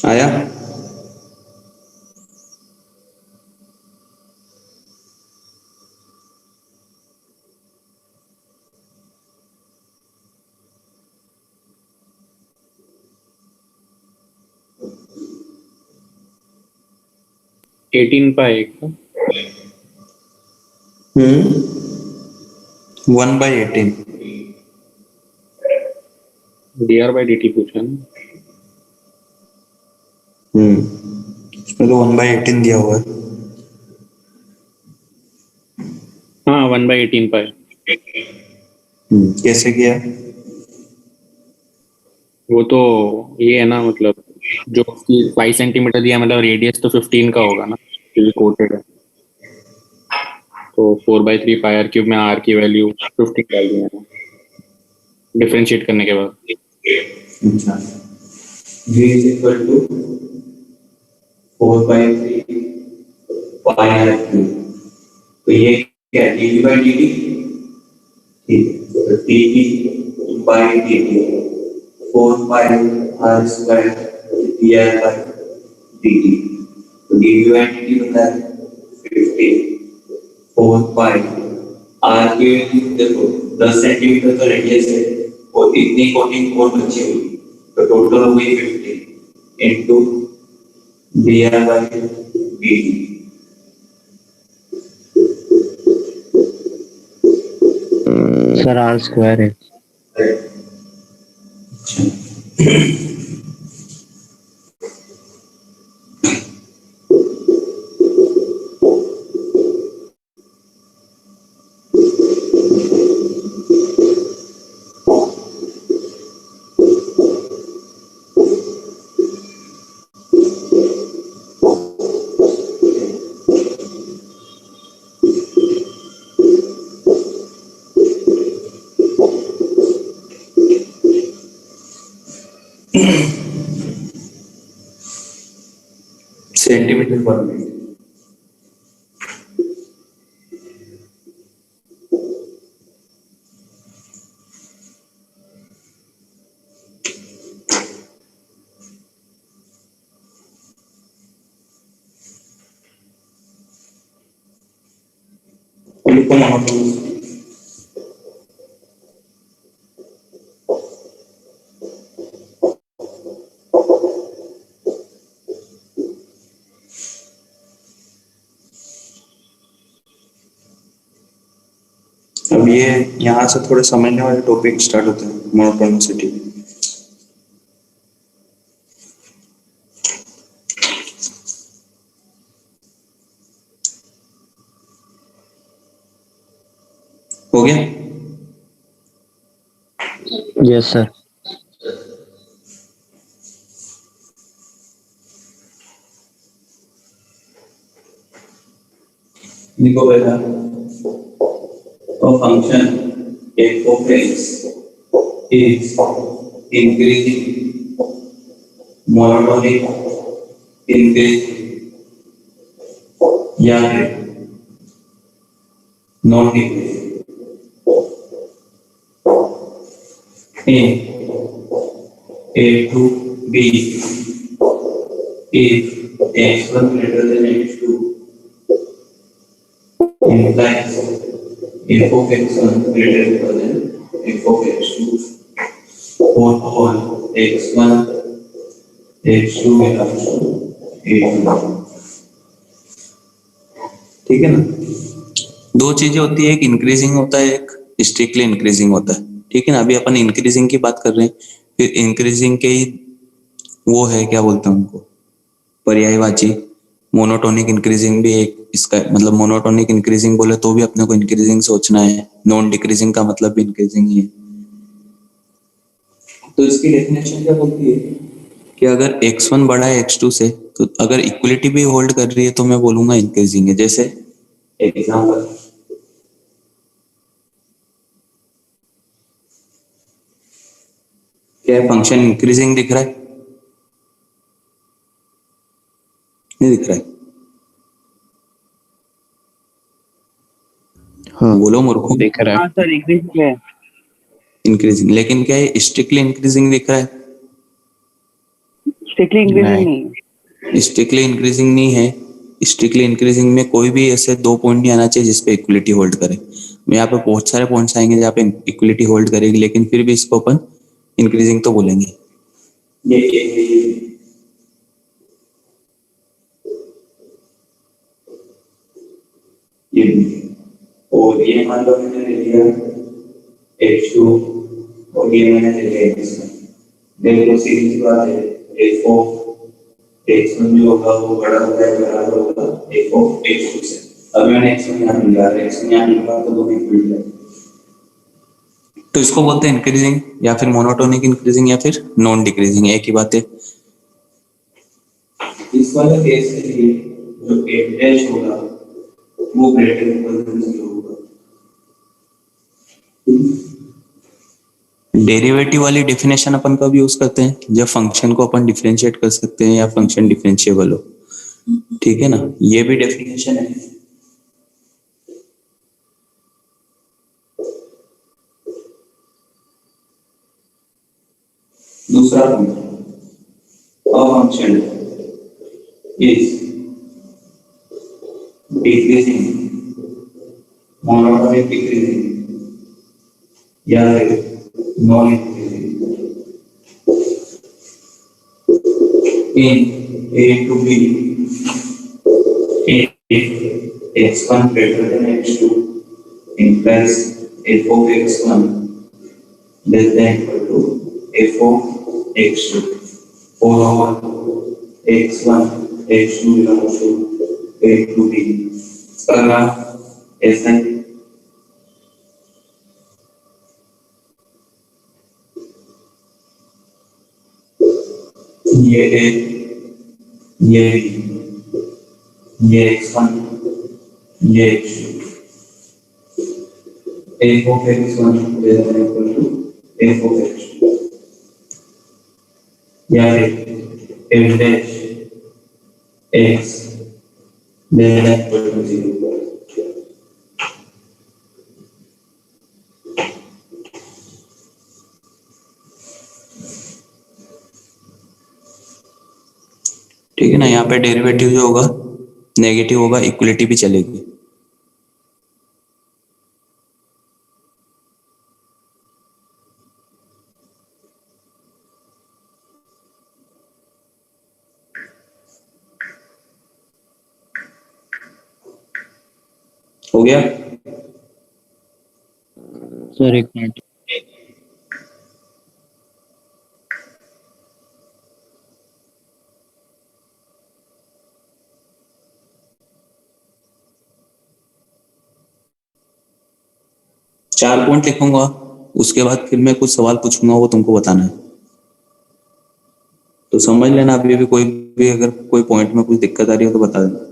[SPEAKER 1] आया?
[SPEAKER 2] Eighteen पाई का
[SPEAKER 3] 1/18।
[SPEAKER 2] dr/dt पूछा ना।
[SPEAKER 3] उसमें तो 1/18 दिया हुआ है।
[SPEAKER 2] हाँ 1/18 पाई।
[SPEAKER 3] कैसे किया?
[SPEAKER 2] वो तो ये है ना, मतलब जो 5 सेंटीमीटर दिया, मतलब रेडियस तो 15 का होगा ना, क्योंकि कोटेड है। तो 4/3 पाई आर क्यूब में आर की वैल्यू 15 डाल दी मैंने डिफरेंशिएट करने के बाद।
[SPEAKER 1] अच्छा v is equal to 4/3 pi r cube। तो ये क्या है, dv by dt? ठीक है, तो dt by dt 4 pi r square dr by dt, तो dv बाई dt बता है 50 4 पाई r के देखो 10 सेंटीमीटर तो रेडियस है और इतनी कोटिंग और बची हुई, तो टोटल हो गई 50 into dr by dt।
[SPEAKER 4] Sir R square है।
[SPEAKER 1] सेंटीमीटर पर मिनट।
[SPEAKER 3] अब ये यहाँ से थोड़े समझने वाले टॉपिक स्टार्ट होते हैं, मोनोटोनिसिटी। हो गया?
[SPEAKER 4] Yes sir.
[SPEAKER 1] देखो बेटा, तो function f of x is increasing monotonic increasing या non decreasing a to b if x1 greater than x2 implies f of x1 greater than f of x2 for all x1 x2 belongs to a2। ठीक है ना?
[SPEAKER 3] दो चीजें होती है, एक increasing होता है, एक स्ट्रिक्टली इंक्रीजिंग होता है। ठीक है ना? अभी अपन इंक्रीजिंग की बात कर रहे हैं, फिर इंक्रीजिंग के ही वो है, क्या बोलते हैं उनको, पर्यायवाची। मोनोटोनिक इंक्रीजिंग भी एक इसका मतलब, मोनोटोनिक इंक्रीजिंग बोले तो भी अपने को इंक्रीजिंग सोचना है, नॉन डिक्रीजिंग का मतलब भी इंक्रीजिंग ही है। तो इसकी डेफिनेशन क्या बोलती है कि अगर x1 बड़ा है x2 से, तो अगर इक्वलिटी भी होल्ड कर रही है तो मैं बोलूंगा इंक्रीजिंग है। जैसे
[SPEAKER 1] एग्जांपल,
[SPEAKER 3] क्या फंक्शन इंक्रीजिंग दिख रहा है? नहीं दिख रहा है?
[SPEAKER 4] हाँ
[SPEAKER 3] बोलो मूर्खों।
[SPEAKER 4] दिख रहा है।
[SPEAKER 5] हाँ सर इंक्रीजिंग है।
[SPEAKER 3] इंक्रीजिंग, लेकिन क्या है स्ट्रिक्टली इंक्रीजिंग दिख रहा है?
[SPEAKER 5] स्ट्रिक्टली इंक्रीजिंग
[SPEAKER 4] नहीं।
[SPEAKER 5] नहीं है।
[SPEAKER 3] स्ट्रिक्टली इंक्रीजिंग नहीं है। स्ट्रिक्टली इंक्रीजिंग में कोई भी ऐसे दो पॉइंट नहीं आना चाहिए जिसपे इक्वलिटी होल्ड करे। यहाँ पे बहुत सारे पॉइंट्स आएंगे जहाँ पे इक्वलिटी होल्ड करेगी, लेकिन फिर भी इसको अपन इंक्रीजिंग तो बोलेंगे।
[SPEAKER 1] ये और ये मान लो मैंने ले लिया x2 और ये मैंने ले लिया x1। देखो सीधी सी बात है, f of x1 जो होगा वो बड़ा होगा है, बराबर होगा f of x2 से। अब मैंने x1 यहाँ मिला है, x1 यहाँ मिला तो दोनों इक्वल है।
[SPEAKER 3] तो इसको बोलते हैं इंक्रीजिंग, या फिर मोनोटोनिक इंक्रीजिंग, या फिर नॉन डिक्रीजिंग, एक ही बात है।
[SPEAKER 1] इस वाले केस के लिए जो f डैश होगा वो ग्रेटर देन 0 होगा।
[SPEAKER 3] डेरिवेटिव वाली डेफिनेशन अपन कब यूज करते हैं? जब फंक्शन को अपन डिफरेंशिएट कर सकते हैं या फंक्शन डिफरेंशिएबल हो। ठीक है ना? ये भी डेफिनेशन है।
[SPEAKER 1] दूसरा a function is decreasing, monotonic decreasing या non increasing in a to b if x1 greater than x2 implies f of x1 less than equal to f of x2 for all x1 x2 belongs to a to b इसका नाम ऐसा है ये a ये b ये x1 ये x2 f of x1 less than equal to f of x2 या फिर f dash x less than equal to 0
[SPEAKER 3] ठीक है ना। यहाँ पे डेरिवेटिव जो होगा नेगेटिव होगा, इक्वलिटी भी चलेगी। हो गया
[SPEAKER 4] सर एक मिनट।
[SPEAKER 3] 4 पॉइंट लिखूंगा, उसके बाद फिर मैं कुछ सवाल पूछूंगा, वो तुमको बताना है। तो समझ लेना, अभी भी कोई भी अगर कोई पॉइंट में कुछ दिक्कत आ रही हो तो बता देना।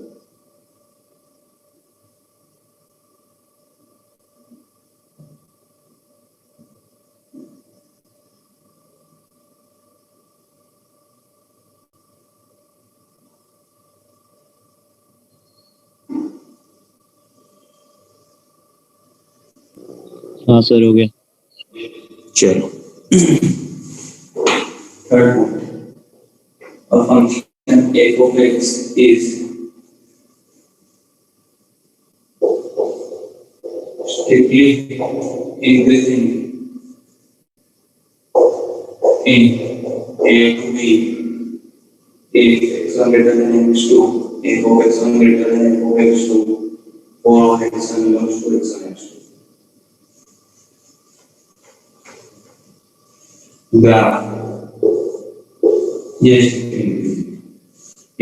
[SPEAKER 4] हाँ सर हो गया।
[SPEAKER 3] चलो
[SPEAKER 1] third point a function f of x is strictly increasing in a to b if x1 greater than x2 f of x1 greater than f of x2 for all x1 belongs to x1 x2 graph ये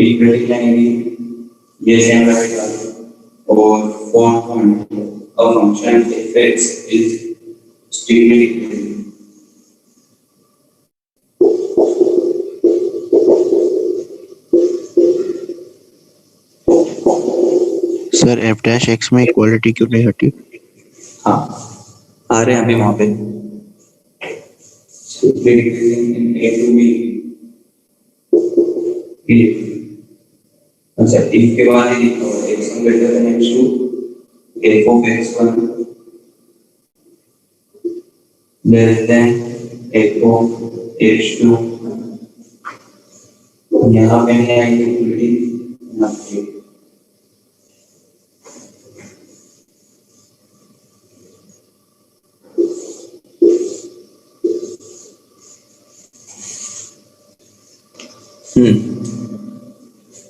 [SPEAKER 1] equity लाएंगे ये same रहेगा और form point a function f(x) is strictly decreasing
[SPEAKER 4] sir F dash x में equality क्यों नहीं हटी?
[SPEAKER 3] हाँ आ रहे हैं अभी वहां पे।
[SPEAKER 1] strictly decreasing in a to b if अच्छा if के बाद ये लिखा हुआ है x1 greater than x2 f of x1 less than f of x2 यहाँ पे नहीं आएगी इक्वलिटी यहाँ पे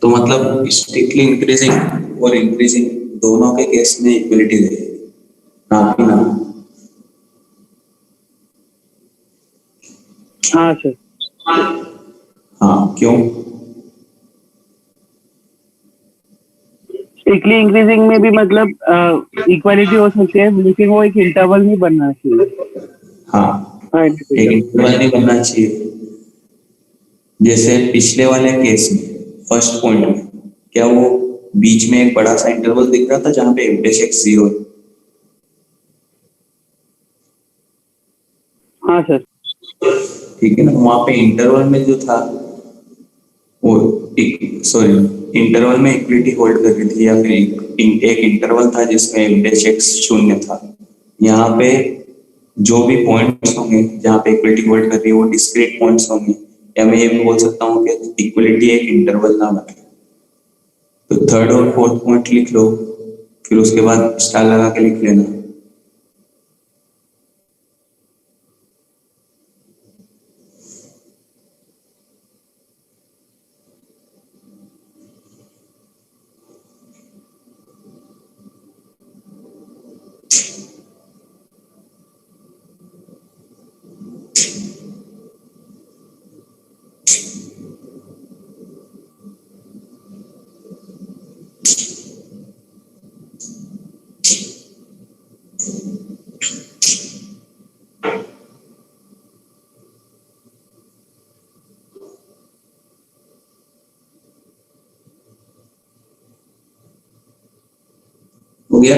[SPEAKER 3] तो मतलब स्ट्रिक्टली इंक्रीजिंग और इंक्रीजिंग दोनों के केस में इक्वलिटी रहेगी, ना कि ना।
[SPEAKER 5] हाँ सर।
[SPEAKER 3] हाँ क्यों?
[SPEAKER 5] स्ट्रिक्टली इंक्रीजिंग में भी मतलब इक्वालिटी हो सकती है, लेकिन वो एक इंटरवल नहीं बनना चाहिए।
[SPEAKER 3] हाँ एक इंटरवल नहीं बनना चाहिए। जैसे पिछले वाले केस में फर्स्ट पॉइंट में क्या वो बीच में एक बड़ा सा इंटरवल दिख रहा था जहां पे f(x) 0 है।
[SPEAKER 5] हाँ सर।
[SPEAKER 3] ठीक है ना, वहां पे इंटरवल में जो था वो इंटरवल में इक्विलिटी होल्ड कर रही थी, या फिर एक इंटरवल था जिसमें f(x) 0 था। यहाँ पे जो भी पॉइंट्स होंगे जहाँ पे इक्वलिटी होल्ड कर रही है वो डिस्क्रीट पॉइंट्स होंगे, या मैं ये भी बोल सकता हूँ कि इक्वलिटी एक इंटरवल ना बने। तो थर्ड और फोर्थ पॉइंट लिख लो, फिर उसके बाद स्टार लगा के लिख लेना। हो गया?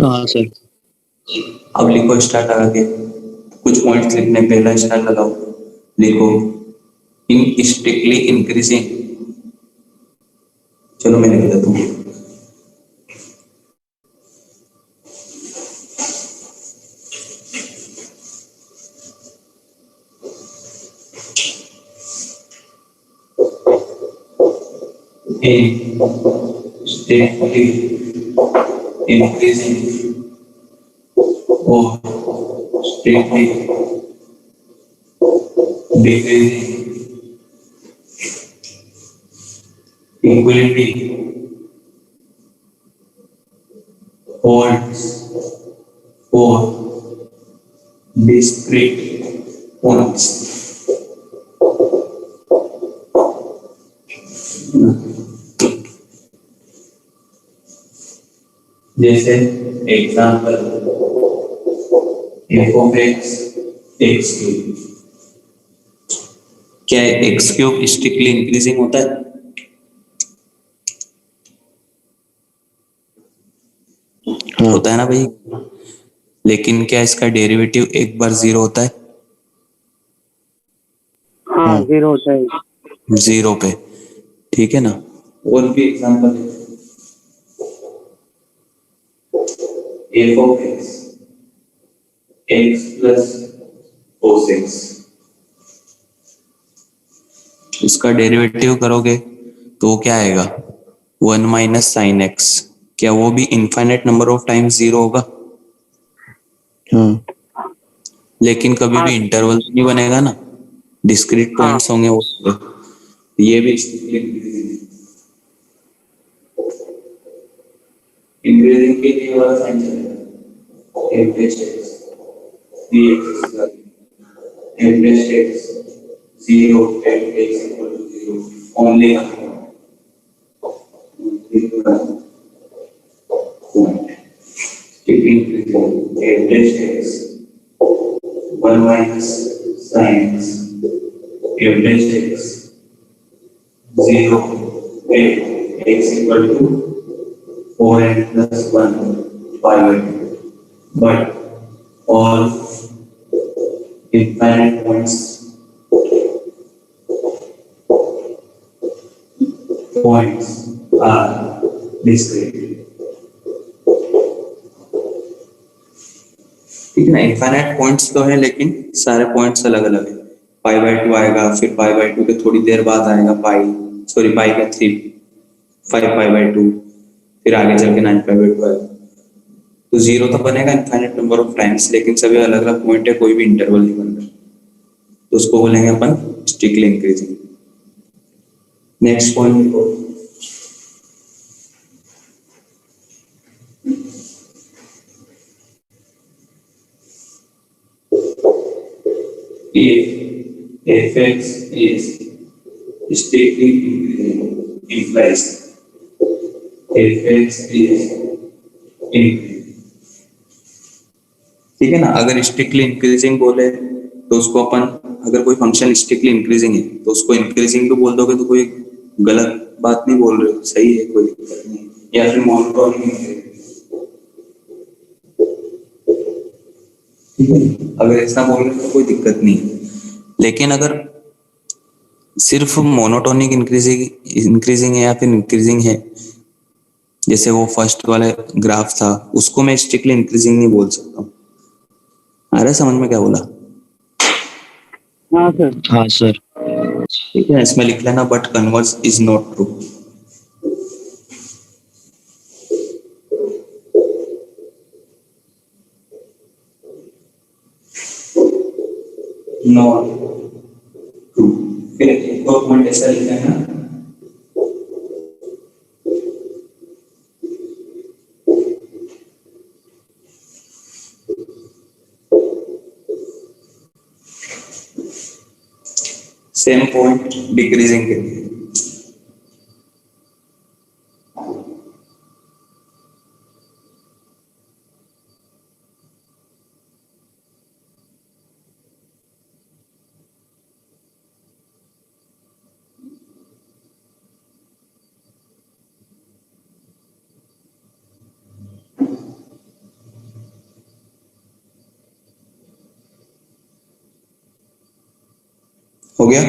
[SPEAKER 4] हाँ सर।
[SPEAKER 3] अब लिखो स्टार लगा के, कुछ पॉइंट्स लिखने, पहला स्टार लगाओ, लिखो इन स्ट्रिक्टली इंक्रीजिंग। चलो मैं लिख देता हूँ। स्ट्रिक्टली इंक्रीजिंग और strictly decreasing equality holds for discrete points. जैसे example f of x x cube, क्या x क्यूब स्ट्रिक्टली इंक्रीजिंग होता है? होता है ना भाई। लेकिन क्या इसका डेरिवेटिव एक बार जीरो होता है?
[SPEAKER 5] हाँ 0 होता है।
[SPEAKER 3] जीरो पे, ठीक है ना। और भी एग्जांपल है, f of x x plus cos x, इसका डेरिवेटिव करोगे तो क्या आएगा? 1 माइनस साइन एक्स। क्या वो भी infinite number of times zero होगा? लेकिन कभी भी इंटरवल नहीं बनेगा ना, डिस्क्रीट पॉइंट्स होंगे वो। ये भी इंक्रीजिंग के लिए वाला साइन चलेगा, f plus x dx f plus x 0 f x equal to 0 only point increasing f plus x 1 minus sin x f plus x 0 f x equal to 4n plus 1 5n, but all infinite points are discrete. ठीक है ना, infinite points तो है लेकिन सारे points अलग अलग है। पाई बाय 2 आएगा, फिर पाई बाय 2 के थोड़ी देर बाद आएगा पाई का 3 5 पाई बाय 2, फिर आगे चल के 9 पाई बाय 2 आएगा। तो जीरो तो बनेगा इनफाइनाइट नंबर ऑफ टाइम्स, लेकिन सभी अलग अलग पॉइंट है, कोई भी इंटरवल नहीं बन रहा, तो उसको बोलेंगे अपन स्ट्रिक्टली इंक्रीजिंग। नेक्स्ट पॉइंट लिखो, if fx is strictly increasing implies fx is increasing। ठीक है ना, अगर स्ट्रिक्टली इंक्रीजिंग बोले तो उसको अपन, अगर कोई फंक्शन स्ट्रिक्टली इंक्रीजिंग है तो उसको इंक्रीजिंग भी बोल दोगे तो कोई गलत बात नहीं बोल रहे हो, सही है, कोई दिक्कत नहीं। या फिर मोनोटोनिक है, ठीक है, अगर ऐसा बोल रहे हो तो कोई दिक्कत नहीं। लेकिन अगर सिर्फ मोनोटोनिक इंक्रीजिंग है या फिर इंक्रीजिंग है, जैसे वो फर्स्ट वाला ग्राफ था, उसको मैं स्ट्रिक्टली इंक्रीजिंग नहीं बोल सकता हूँ। आ रहा है समझ में क्या बोला?
[SPEAKER 5] हाँ सर।
[SPEAKER 4] हाँ सर।
[SPEAKER 3] ठीक है, इसमें लिख लेना but converse is not true.
[SPEAKER 1] Not true. फिर एक और पॉइंट ऐसा लिखा है ना, सेम पॉइंट डिक्रीजिंग के लिए। हो गया?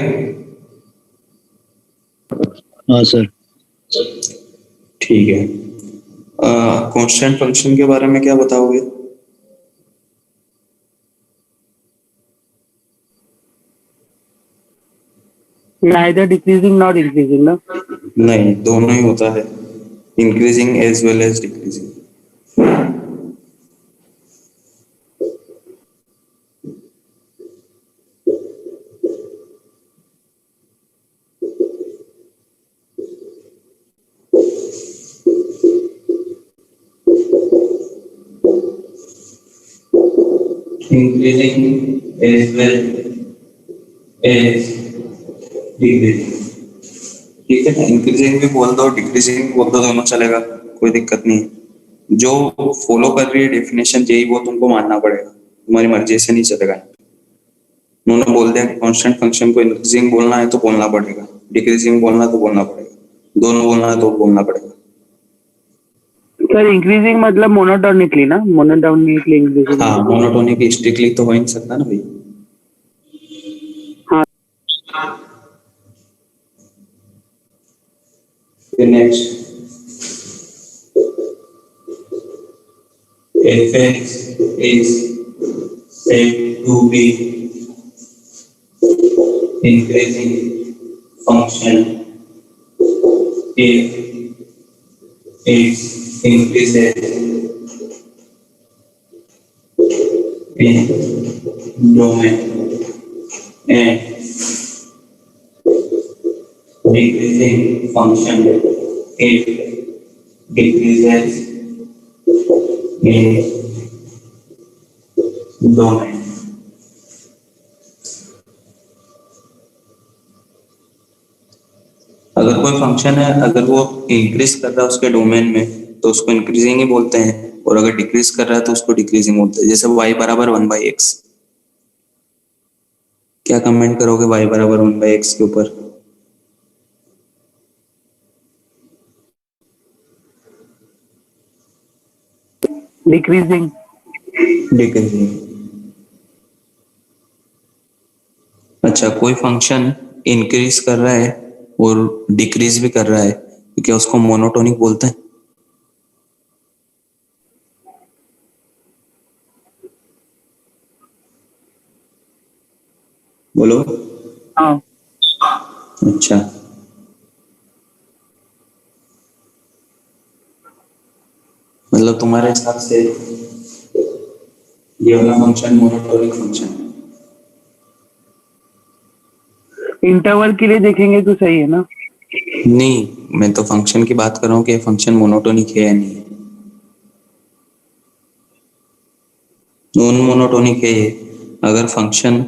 [SPEAKER 4] हाँ सर।
[SPEAKER 3] ठीक है। कांस्टेंट फंक्शन के बारे में क्या बताओगे?
[SPEAKER 5] नाइदर डिक्रीजिंग नॉट इंक्रीजिंग ना।
[SPEAKER 3] नहीं, दोनों ही होता है, increasing as well as decreasing.
[SPEAKER 1] Increasing as well as decreasing.
[SPEAKER 3] ठीक है, इंक्रीजिंग भी बोल दो, डिक्रीजिंग भी बोल दो, दोनों चलेगा, कोई दिक्कत नहीं है। जो फॉलो कर रही है डेफिनेशन यही वो तुमको मानना पड़ेगा, तुम्हारी मर्जी से नहीं चलेगा। उन्होंने बोल दिया कि कांस्टेंट फंक्शन को इंक्रीजिंग बोलना है तो बोलना पड़ेगा, डिक्रीजिंग बोलना है तो बोलना पड़ेगा, दोनों बोलना है तो बोलना पड़ेगा।
[SPEAKER 5] सर इंक्रीजिंग मतलब मोनोटोनिकली ना, मोनोटोनिकली इंक्रीजिंग।
[SPEAKER 3] हाँ, मोनोटोनिक स्ट्रिक्टली तो हो ही नहीं सकता ना भाई।
[SPEAKER 5] हाँ।
[SPEAKER 1] फिर next, fx is said to be increasing function if it increases in domain and decreasing function if decreases in domain।
[SPEAKER 3] अगर कोई फंक्शन है, अगर वो इंक्रीज कर रहा है उसके डोमेन में तो उसको इंक्रीजिंग ही बोलते हैं, और अगर डिक्रीज कर रहा है तो उसको डिक्रीजिंग बोलते हैं। जैसे y बराबर 1/x, क्या कमेंट करोगे y बराबर 1/x के ऊपर?
[SPEAKER 5] डिक्रीजिंग।
[SPEAKER 3] डिक्रीजिंग। अच्छा, कोई फंक्शन इंक्रीज कर रहा है और डिक्रीज भी कर रहा है तो क्या उसको मोनोटोनिक बोलते हैं? बोलो।
[SPEAKER 5] हाँ।
[SPEAKER 3] अच्छा, मतलब तुम्हारे हिसाब से ये वाला फंक्शन मोनोटोनिक फंक्शन है?
[SPEAKER 5] इंटरवल के लिए देखेंगे तो सही है ना।
[SPEAKER 3] नहीं, मैं तो फंक्शन की बात कर रहा हूँ कि फंक्शन मोनोटोनिक है या नहीं। नॉन मोनोटोनिक है ये। अगर फंक्शन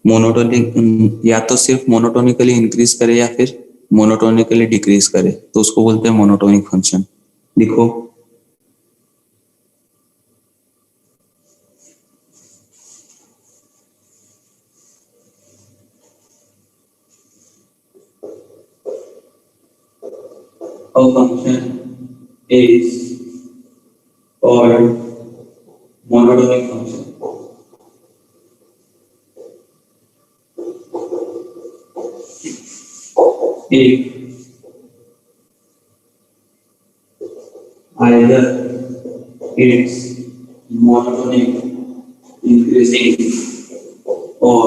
[SPEAKER 3] मोनोटोनिक या तो सिर्फ मोनोटोनिकली इंक्रीज करे या फिर मोनोटोनिकली डिक्रीज करे तो उसको बोलते हैं मोनोटोनिक फंक्शन। लिखो।
[SPEAKER 1] A function is called monotonic function if it's monotonic increasing or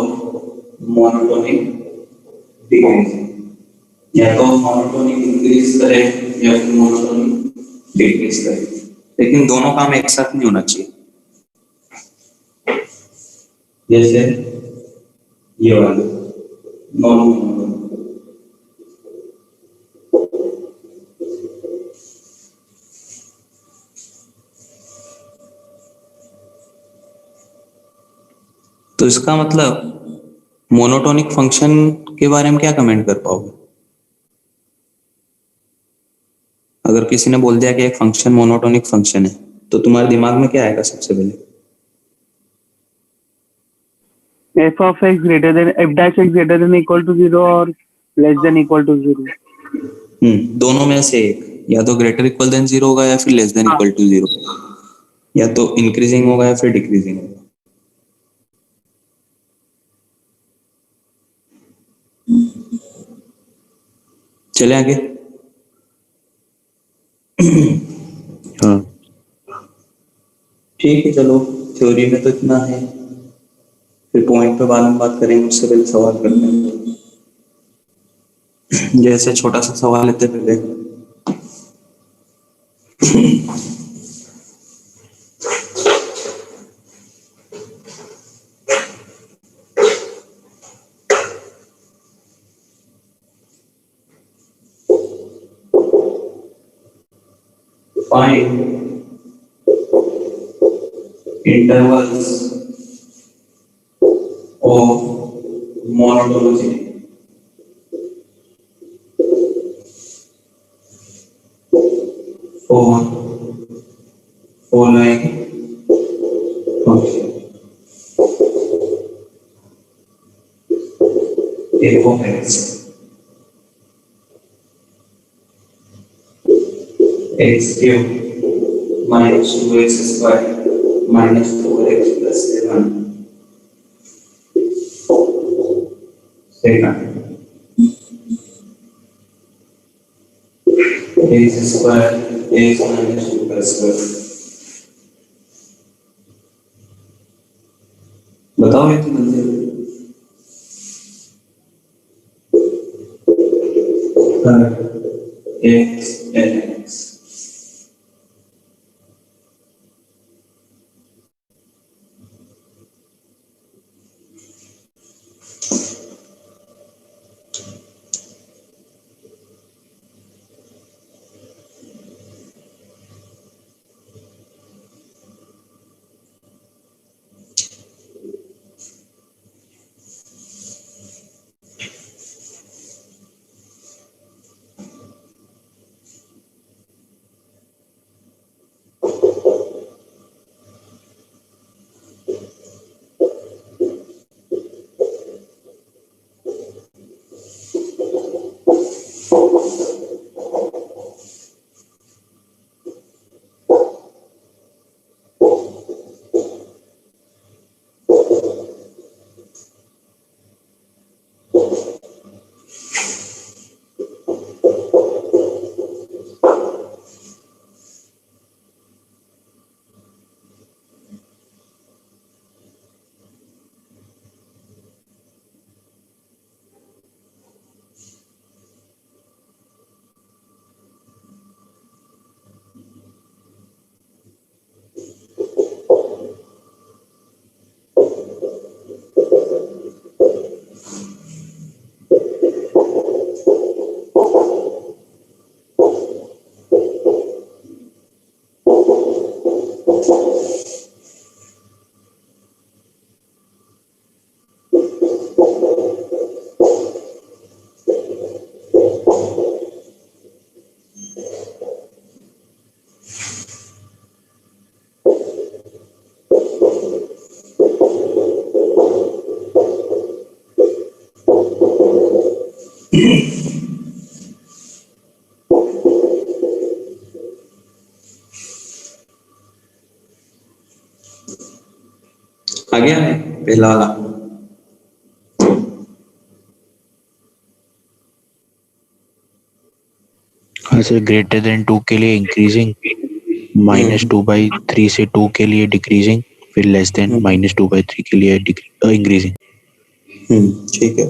[SPEAKER 1] monotonic decreasing. या तो मोनोटोनिक इंक्रीज करे या फिर मोनोटोनिक डिक्रीज करे,
[SPEAKER 3] लेकिन दोनों काम एक साथ नहीं होना चाहिए।
[SPEAKER 1] जैसे ये वाला नॉन मोनोटोनिक।
[SPEAKER 3] तो इसका मतलब मोनोटोनिक फंक्शन के बारे में क्या कमेंट कर पाओगे? अगर किसी ने बोल दिया कि एक फंक्शन मोनोटोनिक फंक्शन है, तो तुम्हारे दिमाग में क्या आएगा सबसे पहले?
[SPEAKER 5] f of x greater than f dash x greater than equal to 0 और less than equal to 0.
[SPEAKER 3] दोनों में से एक, या तो ग्रेटर इक्वल देन 0 होगा या फिर लेस देन इक्वल टू 0, या तो इंक्रीजिंग होगा या फिर डिक्रीजिंग होगा। चले आगे।
[SPEAKER 4] हाँ
[SPEAKER 3] ठीक है, चलो थ्योरी में तो इतना है, फिर पॉइंट पे बाद में बात करेंगे। उससे पहले सवाल करते हैं। जैसे छोटा सा सवाल लेते पहले।
[SPEAKER 1] Find intervals of monotony for following function f of x x cube minus 2x square minus 4x plus 7. Second, x square x minus 2 plus square. बताओ ये तो जल्दी। x and x.
[SPEAKER 3] आ गया है पहला वाला।
[SPEAKER 4] हाँ सर, ग्रेटर देन 2 के लिए इंक्रीजिंग -2/3 से 2 के लिए डिक्रीजिंग, फिर लेस देन -2/3 के लिए इंक्रीजिंग।
[SPEAKER 3] ठीक है।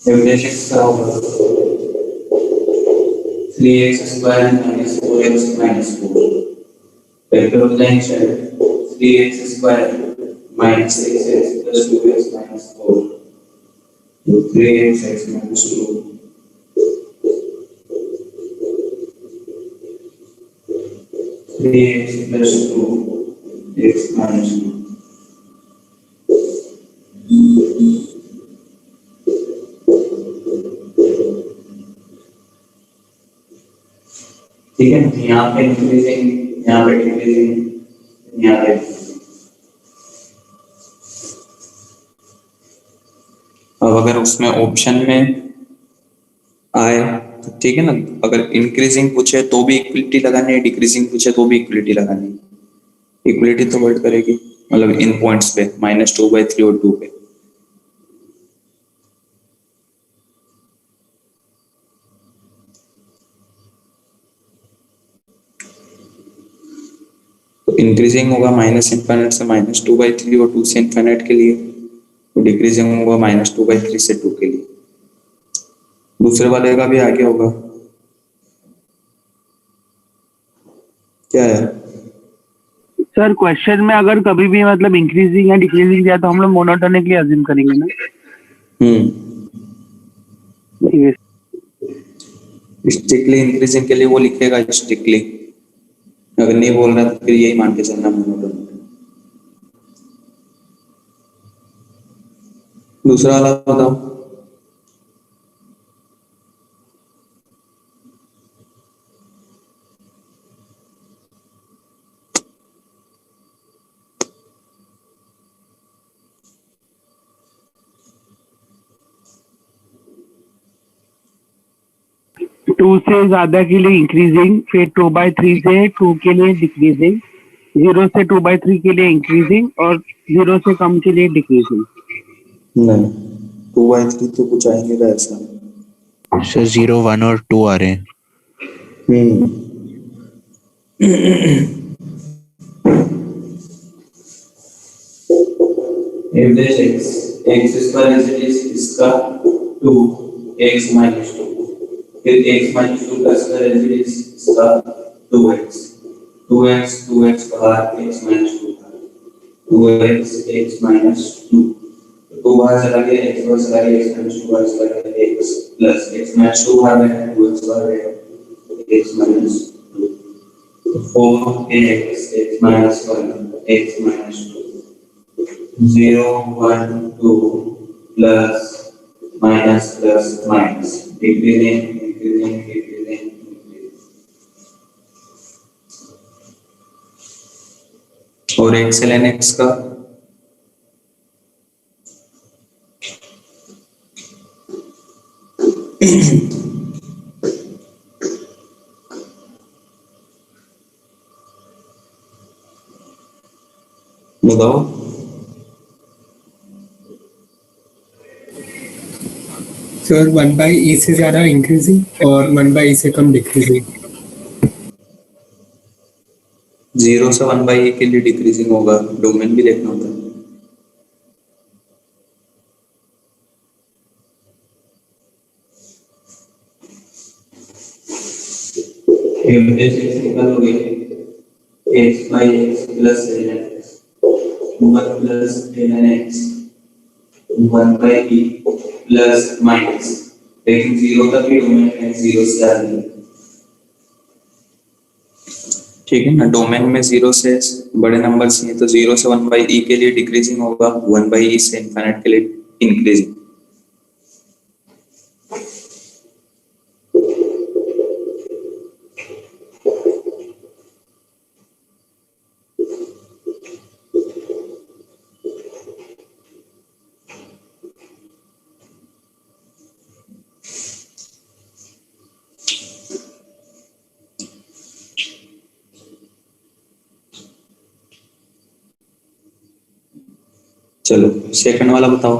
[SPEAKER 1] Evaluation का होगा 3x square minus 4x minus 4. Vector of the answer 3x square minus 6x plus 2x minus 4. So 3x minus 2. 3x plus 2 x minus 2. ठीक है, यहाँ पे इंक्रीजिंग, यहाँ पे डिक्रीजिंग, यहाँ पे
[SPEAKER 3] अब अगर उसमें ऑप्शन में आए तो ठीक है ना, अगर इंक्रीजिंग पूछे तो भी इक्वलिटी लगानी है, डिक्रीजिंग पूछे तो भी इक्वलिटी लगानी है। इक्वलिटी तो वर्ड करेगी, मतलब इन पॉइंट्स पे -2/3 और 2 पे। तो इंक्रीजिंग होगा -∞ से -2/3 और 2 से इनफाइनाइट के लिए, तो डिक्रीजिंग होगा -2/3 से 2 के लिए। दूसरे वाले का भी आगे होगा, क्या है
[SPEAKER 5] सर क्वेश्चन में अगर कभी भी मतलब इंक्रीजिंग या डिक्रीजिंग दिया तो हम लोग मोनोटोनिकली अज्यूम करेंगे ना। ठीक है।
[SPEAKER 3] स्ट्रिक्टली इंक्रीजिंग के लिए वो लिखेगा स्ट्रिक्टली, अगर नहीं बोल रहा तो फिर यही मान के चलना मोनोटोनिक। दूसरा वाला बताओ।
[SPEAKER 5] टू से ज्यादा के लिए इंक्रीजिंग, फिर 2/3 से 2 के लिए डिक्रीजिंग, 0 से 2/3 के लिए इंक्रीजिंग और 0 से कम के लिए डिक्रीजिंग।
[SPEAKER 3] नहीं, 2/3 तो कुछ आएंगे का ऐसा।
[SPEAKER 4] सर 0, 1 और 2 आ रहे हैं।
[SPEAKER 1] if this x square is इसका 2x minus 2, फिर x minus 2 का स्क्वायर is इसका 2x, 2x बाहर x minus 2 का 2x x minus 2, तो बाहर चला गया x बाहर चला गया x minus 2 बाहर चला गया x plus x minus 2 बाहर गया 2x बाहर गया x minus 2, 4x x minus 1 x minus 2, 0 1 2 plus minus plus minus decreasing
[SPEAKER 3] और x ln x का बताओ।
[SPEAKER 6] सर 1/e से ज्यादा इंक्रीजिंग और 1/e से कम डिक्रीजिंग।
[SPEAKER 3] 0 से 1/e के लिए डिक्रीजिंग होगा, डोमेन भी देखना होता है।
[SPEAKER 1] सिंपल हो गई x by x plus ln x 1 plus ln x 1 by e plus minus, लेकिन 0 तक भी डोमेन में 0 से आ रही है।
[SPEAKER 3] ठीक है ना, डोमेन में 0 से बड़े नंबर से तो 0 से 1/e के लिए डिक्रीजिंग होगा, 1/e से इनफाइनाइट के लिए इंक्रीजिंग। चलो सेकंड वाला बताओ।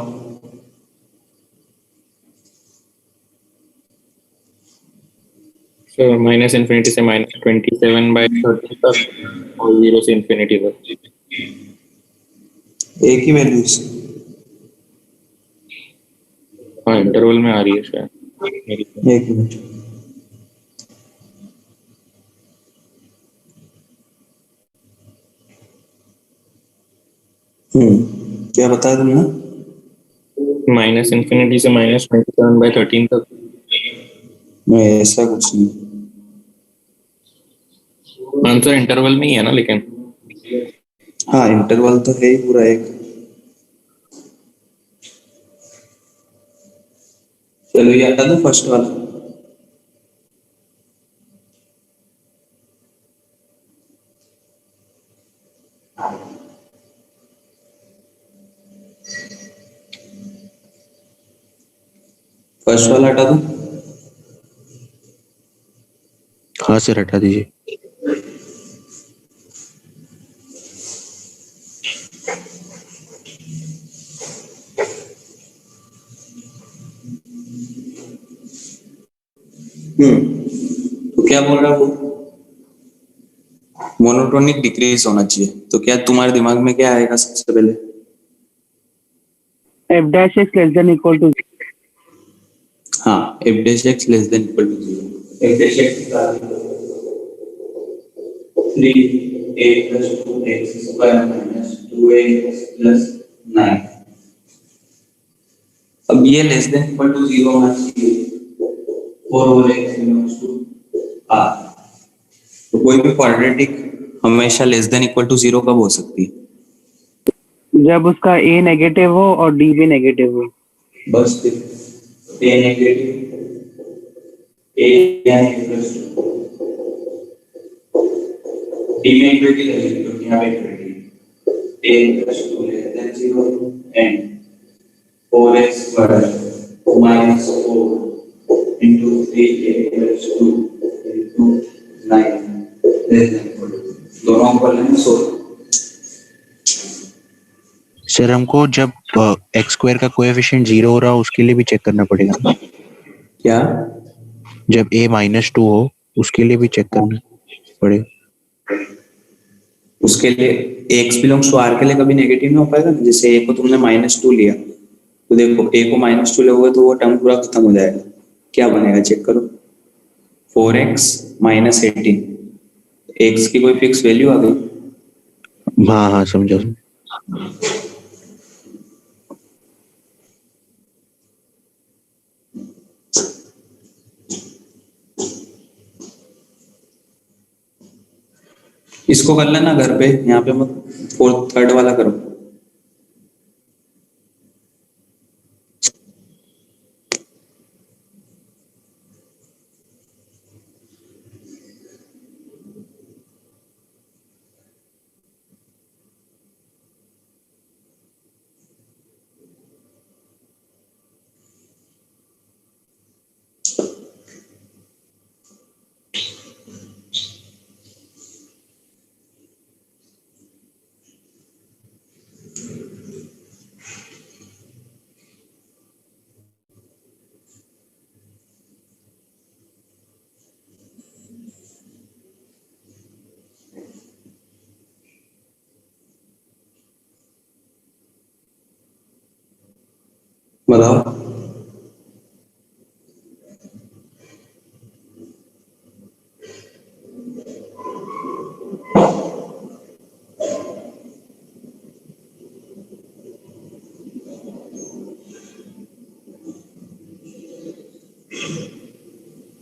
[SPEAKER 2] सर माइनस इन्फिनिटी से -27/13 तक और 0 से इन्फिनिटी तक।
[SPEAKER 3] एक ही वैल्यूज।
[SPEAKER 2] हाँ इंटरवल में आ रही है शायद मेरी।
[SPEAKER 3] एक मिनट। क्या बताया तुमने?
[SPEAKER 2] माइनस इन्फिनिटी से -27/13 तक।
[SPEAKER 3] नहीं ऐसा कुछ नहीं।
[SPEAKER 2] आंसर इंटरवल में ही है ना लेकिन।
[SPEAKER 3] हाँ इंटरवल तो है ही पूरा एक। चलो ये हटा दो फर्स्ट वाला। फर्स्ट वाला हटा दो।
[SPEAKER 4] हाँ सर हटा दीजिए।
[SPEAKER 3] तो क्या बोल रहा है वो? मोनोटोनिक डिक्रीज होना चाहिए। तो क्या तुम्हारे दिमाग में क्या आएगा सबसे पहले?
[SPEAKER 5] F dash X less than equal to.
[SPEAKER 3] हाँ F dash X less than equal to 0। F dash X 3a plus 2x square minus 2ax plus 9। अब ये लेस देन इक्वल टू 0 होना चाहिए। 4 over x belongs to r। तो कोई भी quadratic हमेशा less than equal to 0 कब हो सकती है?
[SPEAKER 5] जब उसका ए नेगेटिव हो और डी भी नेगेटिव हो।
[SPEAKER 3] बस फिर a नेगेटिव a यानी प्लस डी में इक्वलिटी लगेगी क्योंकि यहाँ पे equality a plus 2 less than 0 and 4x square minus 4 into 3a plus 2 into 9 less than equal to 0। दोनों इक्वल हैं सो
[SPEAKER 4] सर हमको जब एक्स स्क्वायर का कोएफिशिएंट 0 हो रहा हो उसके लिए भी चेक करना पड़ेगा।
[SPEAKER 3] क्या?
[SPEAKER 4] जब a -2 हो उसके लिए भी चेक करना पड़ेगा।
[SPEAKER 3] उसके लिए x बिलोंग्स टू r के लिए कभी नेगेटिव नहीं हो पाएगा ना। जैसे a को तुमने -2 लिया तो देखो a को -2 लोगे तो वो टर्म पूरा खत्म हो जाएगा। क्या बनेगा चेक करो। 4x - 18। x की कोई फिक्स वैल्यू आ गई।
[SPEAKER 4] हाँ हाँ समझा।
[SPEAKER 3] इसको कर लेना घर पे, यहाँ पे मत। फोर्थ थर्ड वाला करो। बताओ।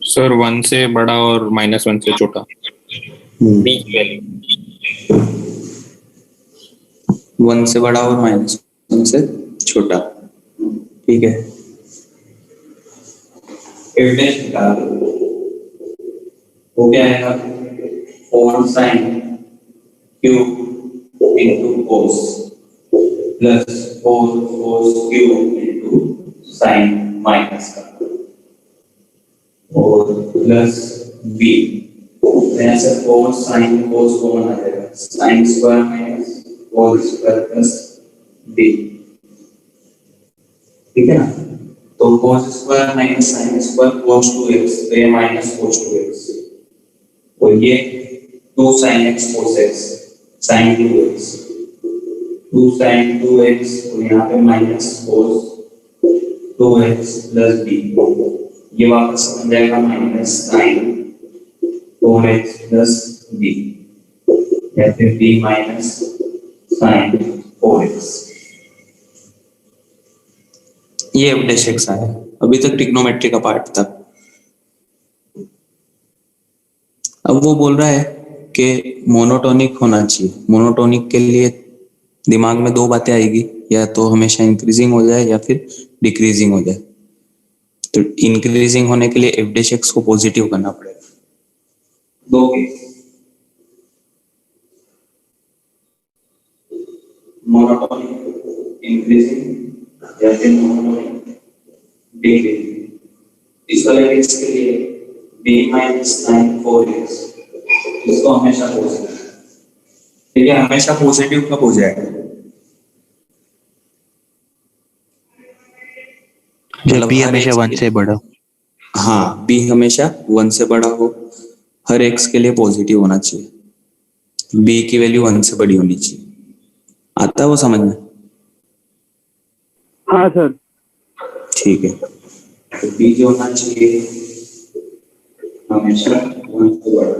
[SPEAKER 2] सर 1 से बड़ा और -1 से छोटा। बी की वैल्यू
[SPEAKER 3] 1 से बड़ा और -1 से छोटा। ठीक है। एफ डैश निकाल दो। वो क्या आएगा? 4 sin cube into cos plus 4 cos cube into sin minus का और प्लस b। यहाँ से 4 sin cos कॉमन आ जाएगा। sin square minus cos square plus b।
[SPEAKER 1] ठीक है ना। तो cos square minus sin square cos 2x, तो ये माइनस cos 2x, और ये 2 sin x cos x sin 2x, 2 sin 2x, और यहाँ पे minus cos 2x plus b, ये वापस बन जाएगा minus sin 4x plus b, या फिर b माइनस sin 4x।
[SPEAKER 3] ये एफ डैश एक्स आया। अभी तक ट्रिग्नोमेट्री का पार्ट था। अब वो बोल रहा है कि मोनोटोनिक होना चाहिए। मोनोटोनिक के लिए दिमाग में दो बातें आएगी, या तो हमेशा इंक्रीजिंग हो जाए या फिर डिक्रीजिंग हो जाए। तो इंक्रीजिंग होने के लिए एफ डैश एक्स को पॉजिटिव करना पड़ेगा।
[SPEAKER 1] दो केस, मोनोटोनिक इंक्रीजिंग या फिर मोनोटोनिक डिक्रीजिंग। इस वाले केस के लिए b माइनस sin 4x, इसको हमेशा पॉजिटिव,
[SPEAKER 3] ठीक है, हमेशा पॉजिटिव कब हो जाएगा?
[SPEAKER 4] जब भी
[SPEAKER 3] हर
[SPEAKER 4] हमेशा
[SPEAKER 3] x
[SPEAKER 4] 1 से बड़ा।
[SPEAKER 3] हाँ, b हमेशा 1 से बड़ा हो, हर x के लिए पॉजिटिव होना चाहिए, b की वैल्यू 1 से बड़ी होनी चाहिए। आता है वो समझ में?
[SPEAKER 5] हाँ सर।
[SPEAKER 3] ठीक है।
[SPEAKER 1] तो b जो होना चाहिए हमेशा 1 से बड़ा,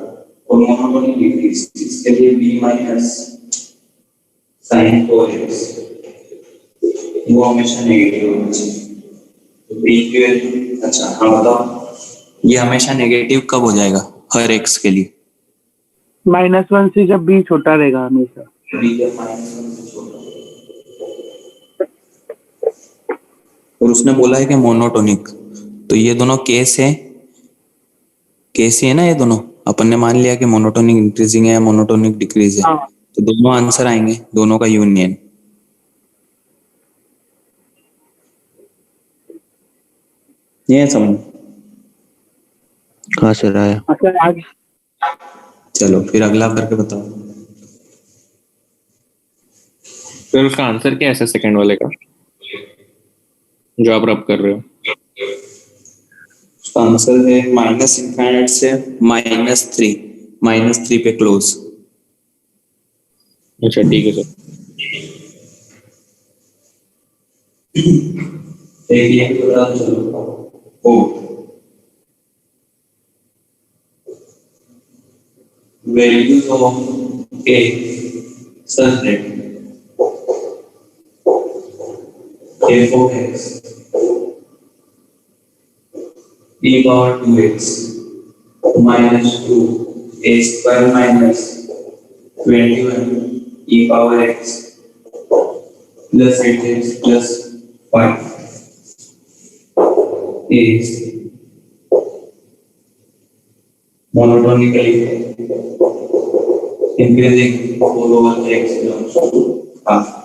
[SPEAKER 1] और मोनोटोनिक डिक्रीज, इसके लिए b माइनस sin 4x, वो हमेशा नेगेटिव होना चाहिए। तो b की वैल्यू, अच्छा हाँ बताओ,
[SPEAKER 3] ये हमेशा नेगेटिव कब हो जाएगा हर x के लिए?
[SPEAKER 5] -1 से जब b छोटा रहेगा हमेशा।
[SPEAKER 1] b जब माइनस 1 से छोटा,
[SPEAKER 3] और उसने बोला है कि मोनोटोनिक, तो ये दोनों केस है, केस ही है ना ये दोनों। अपन ने मान लिया कि मोनोटोनिक इंक्रीजिंग है, मोनोटोनिक डिक्रीज है,
[SPEAKER 5] हाँ
[SPEAKER 3] तो दोनों आंसर आएंगे, दोनों का यूनियन। ये समझ।
[SPEAKER 4] कहाँ से रहा है?
[SPEAKER 5] सर आज
[SPEAKER 3] चलो फिर अगला करके बताओ।
[SPEAKER 2] फिर उसका आंसर क्या है ऐसे सेकंड वाले का जो आप रब कर रहे हो?
[SPEAKER 3] उसका आंसर है माइनस इनफाइनाइट से -3, -3 पे क्लोज।
[SPEAKER 2] अच्छा ठीक है सर।
[SPEAKER 1] एक ये बता दो, चलो ओ values of a such that f of x e power 2x minus 2 a square minus 21 e power x plus 8x plus 5 is monotonically increasing all over x belongs to half.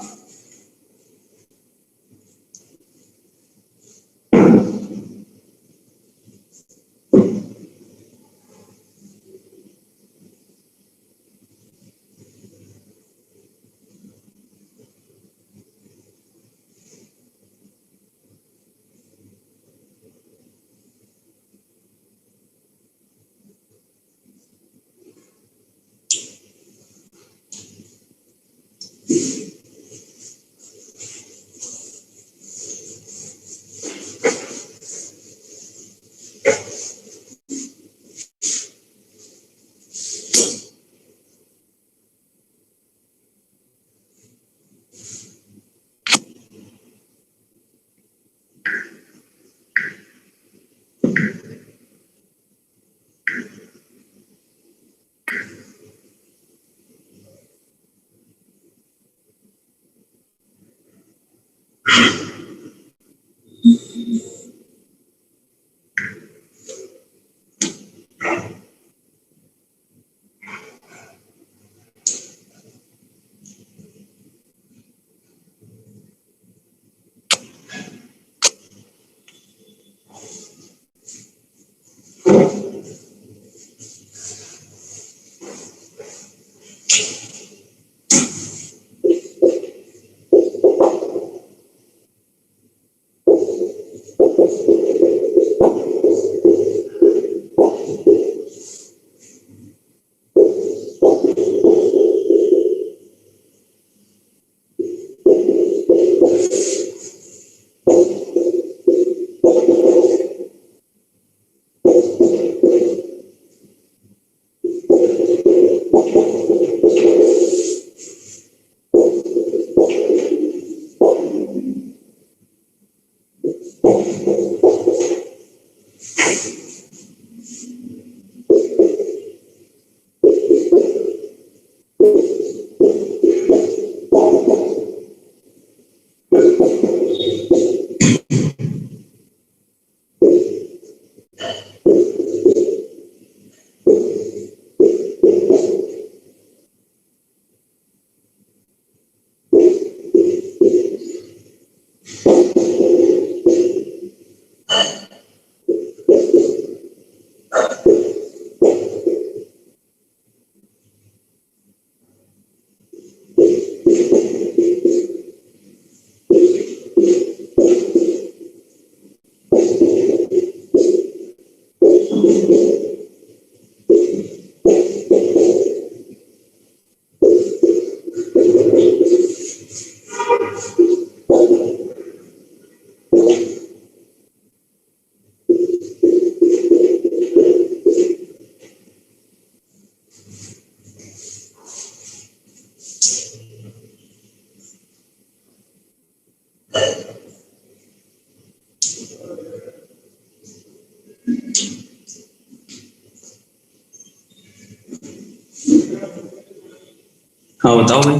[SPEAKER 3] हाँ बताओ भाई।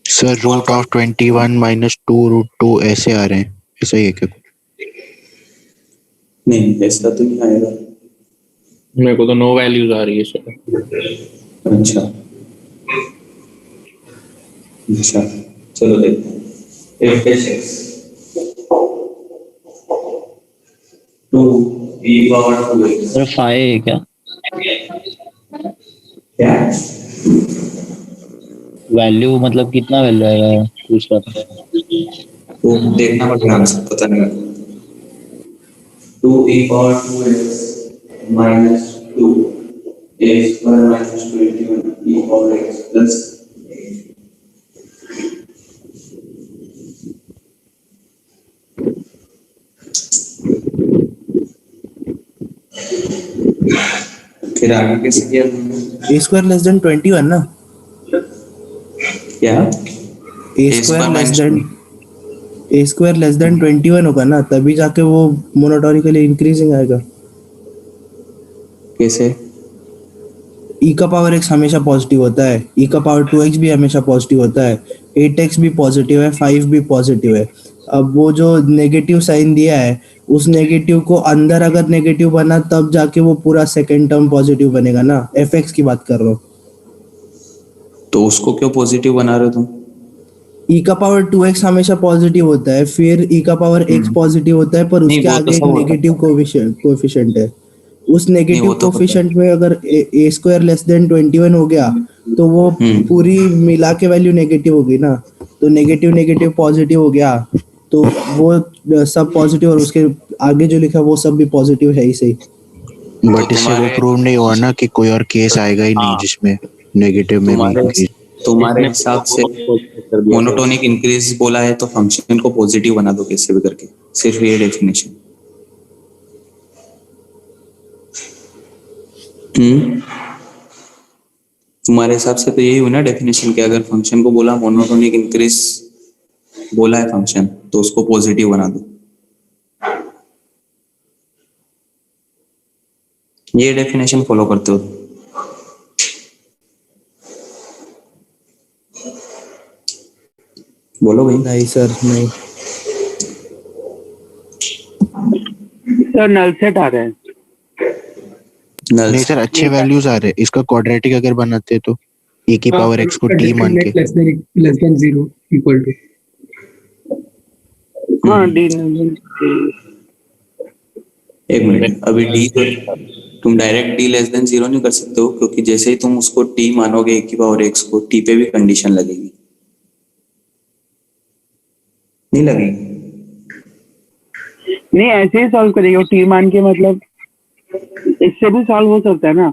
[SPEAKER 4] Sir root of 21 minus 2√2 ऐसे आ रहे हैं, ऐसा ही है क्या?
[SPEAKER 3] नहीं ऐसा तो नहीं आएगा।
[SPEAKER 2] मेरे को तो नो वैल्यूज आ रही है सर।
[SPEAKER 3] अच्छा अच्छा, चलो देखते हैं। f dash x 2 e power 2x
[SPEAKER 7] sir 5 है क्या?
[SPEAKER 3] क्या
[SPEAKER 7] वैल्यू मतलब कितना वैल्यू आएगा पूछ रहा था।
[SPEAKER 3] वो देखना पड़ेगा, आंसर पता नहीं। 2 e power 2x minus 2 a square minus 21 e power x plus 8. फिर आगे कैसे किया तुमने?
[SPEAKER 8] ए स्क्वायर लेस देन 21 ना,
[SPEAKER 3] क्या
[SPEAKER 8] ए स्क्वायर लेस देन 21 होगा ना, तभी जाके वो मोनोटोनिकली इंक्रीजिंग आएगा।
[SPEAKER 3] कैसे?
[SPEAKER 8] ई का पावर एक्स हमेशा पॉजिटिव होता है, ई का पावर 2x भी हमेशा पॉजिटिव होता है, 8x भी पॉजिटिव है, 5 भी पॉजिटिव है। अब वो जो नेगेटिव साइन दिया है, उस नेगेटिव को अंदर अगर नेगेटिव बना तब जाके वो पूरा सेकेंड टर्म पॉजिटिव बनेगा ना। fx की बात कर रहा हूँ।
[SPEAKER 3] तो उसको क्यों पॉजिटिव बना रहे हो तुम?
[SPEAKER 8] ई का पावर 2x हमेशा पॉजिटिव होता है, फिर ई का पावर x पॉजिटिव होता है, पर
[SPEAKER 3] नहीं,
[SPEAKER 8] उसके
[SPEAKER 3] वो तो
[SPEAKER 8] आगे एक
[SPEAKER 3] सब होता है।
[SPEAKER 8] नेगेटिव कोफिशिएंट है। उस नेगेटिव
[SPEAKER 3] वो तो पता है।
[SPEAKER 8] कोफिशिएंट में अगर ए स्क्वायर लेस देन 21 हो गया तो वो पूरी मिला के वैल्यू नेगेटिव होगी ना। तो नेगेटिव नेगेटिव पॉजिटिव हो गया, तो वो सब पॉजिटिव, और उसके आगे जो लिखा वो सब भी पॉजिटिव है ही सही।
[SPEAKER 4] बट इससे वो प्रूव नहीं हुआ ना कि कोई और केस आएगा ही नहीं जिसमें नेगेटिव में भी।
[SPEAKER 3] तुम्हारे हिसाब से मोनोटोनिक इंक्रीज बोला है तो फंक्शन को पॉजिटिव बना दो कैसे भी करके, सिर्फ ये डेफिनेशन। तुम्हारे हिसाब से तो यही हुआ ना डेफिनेशन कि अगर फंक्शन को बोला मोनोटोनिक इंक्रीज बोला है फंक्शन तो उसको पॉजिटिव बना दो। ये डेफिनेशन फॉलो करते हो? बोलो भाई।
[SPEAKER 8] नहीं सर, नहीं
[SPEAKER 5] सर नल सेट आ रहे हैं।
[SPEAKER 4] नहीं सर, अच्छे वैल्यूज आ रहे हैं। इसका क्वाड्रेटिक अगर बनाते तो e की पावर x को t मान के।
[SPEAKER 6] Less than 0 equal to.
[SPEAKER 5] हाँ डी
[SPEAKER 3] एक मिनट, अभी डी तो तुम डायरेक्ट डी लेस देन 0 नहीं कर सकते हो, क्योंकि जैसे ही तुम उसको टी मानोगे e की पावर x को, टी पे भी कंडीशन लगेगी। नहीं लगेगी।
[SPEAKER 5] नहीं ऐसे ही सॉल्व करेंगे टी मान के, मतलब इससे भी सॉल्व हो सकता है ना।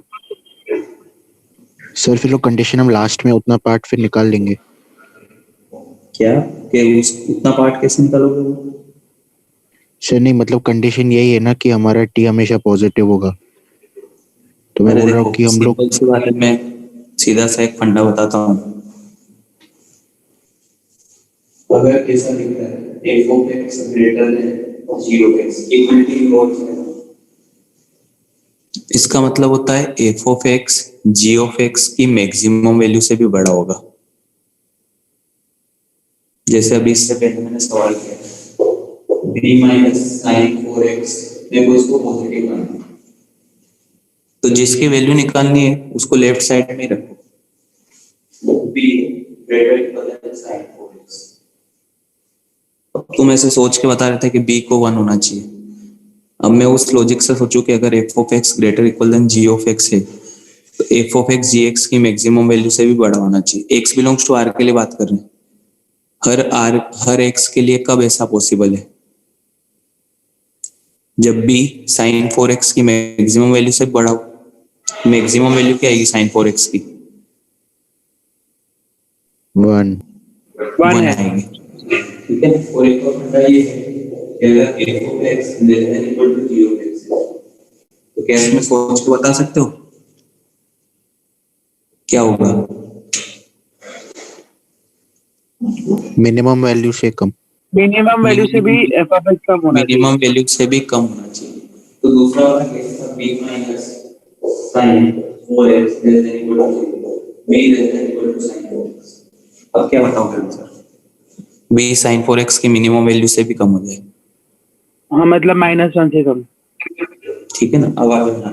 [SPEAKER 4] सर फिर लोग कंडीशन हम लास्ट में उतना पार्ट फिर निकाल लेंगे।
[SPEAKER 3] क्या कि उस उतना पार्ट कैसे निकालोगे वो?
[SPEAKER 4] सर नहीं मतलब कंडीशन यही है ना कि हमारा टी हमेशा पॉजिटिव होगा, तो मैं
[SPEAKER 3] अरे
[SPEAKER 4] बोल रहा हूँ
[SPEAKER 3] देखो
[SPEAKER 4] कि हम लोग
[SPEAKER 3] सिंपल सी बात है, मैं सीधा सा एक फंडा बताता हूँ। अगर ऐसा लिख रहा है f of x greater than zero x equality involve है, इसका मतलब होता है f of x g of x की मैक्सिमम वैल्यू से भी बड़ा होगा। जैसे अभी इससे पहले मैंने सवाल किया b minus sine four x, मेरे को इसको पॉजिटिव करना है, तो जिसकी वैल्यू निकालनी है उसको लेफ्ट साइड में ही रखो, b greater equal than sine four x. अब तुम ऐसे सोच के बता रहे थे कि बी को वन होना चाहिए, अब मैं उस लॉजिक से सोचूं कि अगर f of x greater equal than g of x है तो f of x g x की मैक्सिमम वैल्यू से भी बड़ा होना चाहिए। एक्स बिलोंग्स टू आर के लिए बात कर रहे हैं, हर एक्स के लिए कब ऐसा पॉसिबल है? जब भी साइन फोर एक्स की मैक्सिमम वैल्यू से बड़ा हो। मैक्सिमम वैल्यू क्या आएगी साइन फोर एक्स की?
[SPEAKER 4] 1।
[SPEAKER 5] वन है।
[SPEAKER 3] आएगी, ठीक है। और एक और फंडा ये है कि अगर f of x less than equal to g of x है तो क्या इसमें सोच के बता सकते हो क्या होगा?
[SPEAKER 4] मिनिमम वैल्यू से कम।
[SPEAKER 5] मिनिमम वैल्यू से भी एफ ऑफ एक्स कम होना चाहिए।
[SPEAKER 3] मिनिमम वैल्यू से भी कम होना चाहिए। तो दूसरा वाला केस था b minus sin 4x less than equal to b less than equal to sin 4x। अब क्या बताओगे आंसर? b sin 4x की मिनिमम वैल्यू से भी कम हो जाए,
[SPEAKER 5] हाँ मतलब -1 से कम।
[SPEAKER 3] ठीक है ना। अब आगे बढ़ना,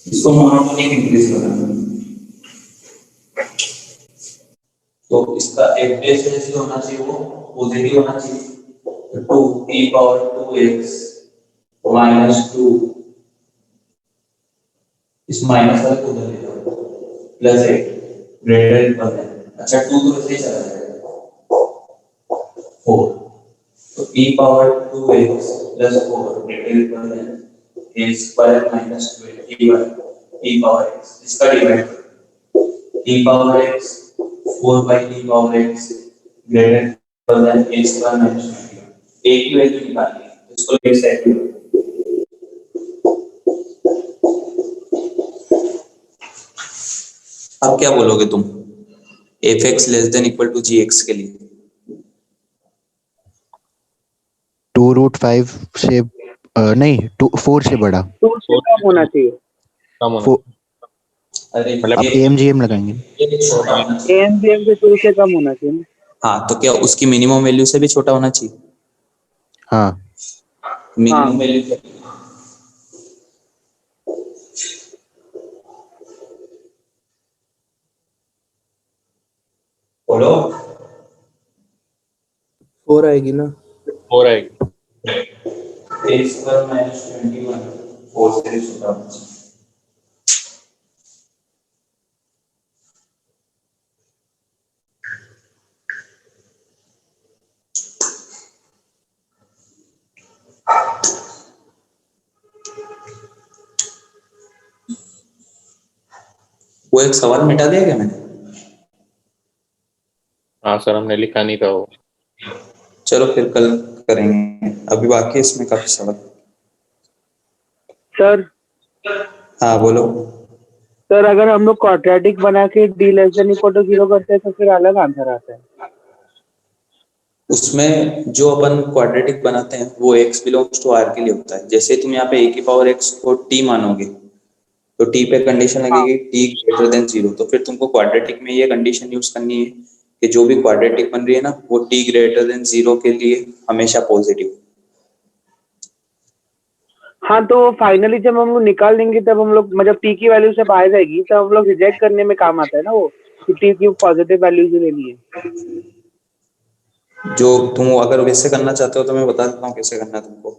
[SPEAKER 3] इसको मोनोटोनिक इंक्रीज लगाना, तो इसका एक बेस जैसे होना चाहिए वो पॉजिटिव होना चाहिए, तो 2e पावर 2x माइनस 2, इस माइनस वाले को उधर ले जाओ, प्लस 8 ग्रेटर इक्वल है। अच्छा 2 तो ऐसे ही चला जाएगा 4, तो e power 2x plus 4 greater equal है a square minus 21 e power x, इसका divide e power x 4 by e power x greater equal than a square minus 21। a की वैल्यू निकालनी है, इसको लेफ्ट साइड में। अब क्या बोलोगे तुम fx less than equal to gx के लिए?
[SPEAKER 4] 2√5 से नहीं 4 से बड़ा।
[SPEAKER 5] 2 से कम होना चाहिए।
[SPEAKER 2] कम होना।
[SPEAKER 4] Four-
[SPEAKER 3] अरे
[SPEAKER 4] आप AMGM लगाएंगे।
[SPEAKER 3] ये छोटा होना चाहिए।
[SPEAKER 5] एएमजीएम से 2 से कम होना चाहिए।
[SPEAKER 3] हाँ तो क्या उसकी मिनिमम वैल्यू से भी छोटा होना चाहिए?
[SPEAKER 4] हाँ
[SPEAKER 3] मिनिमम वैल्यू बोलो।
[SPEAKER 8] 4 आएगी ना।
[SPEAKER 2] हो रहा है।
[SPEAKER 3] a स्क्वायर माइनस 21 4 से भी छोटा होना चाहिए। वो एक सवाल मिटा दिया क्या मैंने?
[SPEAKER 2] हाँ सर हमने लिखा नहीं था वो।
[SPEAKER 3] चलो फिर कल करेंगे, अभी बाकी है इसमें काफी सवाल।
[SPEAKER 5] सर
[SPEAKER 3] हाँ बोलो।
[SPEAKER 5] सर अगर हम लोग क्वाड्रेटिक बना के d less than equal to 0 करते हैं तो फिर अलग आंसर आता है।
[SPEAKER 3] उसमें जो अपन क्वाड्रेटिक बनाते हैं वो x बिलोंग्स टू r के लिए होता है। जैसे तुम यहाँ पे a की पावर x को t मानोगे तो t पे कंडीशन लगेगी t ग्रेटर देन 0, तो फिर तुमको क्वाड्रेटिक में ये कंडीशन यूज करनी है कि जो भी क्वाड्रेटिक बन रही है ना वो t ग्रेटर देन 0 के लिए हमेशा पॉजिटिव।
[SPEAKER 5] हाँ तो फाइनली जब हम लोग निकाल देंगे तब हम लोग मतलब t की वैल्यू से बाहर जाएगी तब हम लोग रिजेक्ट करने में काम आता है ना वो, कि t की पॉजिटिव वैल्यू ही लेनी है।
[SPEAKER 3] जो तुम अगर वैसे करना चाहते हो तो मैं बता देता हूँ कैसे करना है तुमको।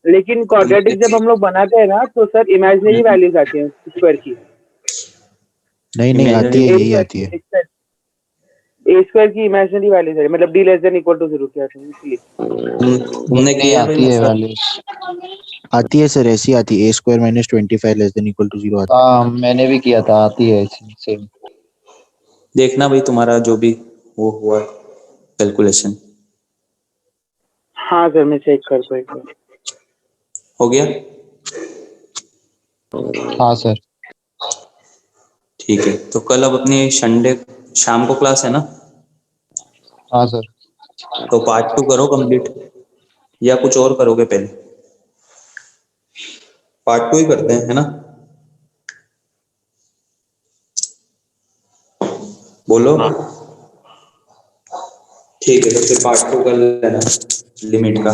[SPEAKER 5] लेकिन क्वाड्रेटिक जब हम लोग बनाते हैं ना तो सर इमेजिनरी वैल्यूज आती हैं स्क्वायर की।
[SPEAKER 4] नहीं नहीं आती है, यही आती है।
[SPEAKER 5] ए स्क्वायर की इमेजिनरी वैल्यू है, मतलब D less than equal to 0 किया था इसलिए।
[SPEAKER 3] तुमने
[SPEAKER 4] नहीं
[SPEAKER 3] किया भाई
[SPEAKER 4] आती है
[SPEAKER 3] मतलब
[SPEAKER 4] वैल्यूज।
[SPEAKER 9] आती है सर, ऐसी आती है, a² - 25 less than equal to 0 आती
[SPEAKER 4] हाँ मैंने भी किया था, आती है सेम।
[SPEAKER 3] देखना भाई तुम्हारा जो भी वो हुआ कैलकुलेशन
[SPEAKER 5] हाँ सर मैं चेक करता हूँ एक बार।
[SPEAKER 3] हो गया।
[SPEAKER 4] हाँ सर।
[SPEAKER 3] ठीक है, तो कल अब अपनी संडे शाम को क्लास है ना,
[SPEAKER 4] हाँ सर।
[SPEAKER 3] तो पार्ट 2 करो कंप्लीट या कुछ और करोगे पहले? पार्ट 2 ही करते हैं है ना, बोलो। ठीक है, तो फिर पार्ट 2 कर लेना लिमिट का।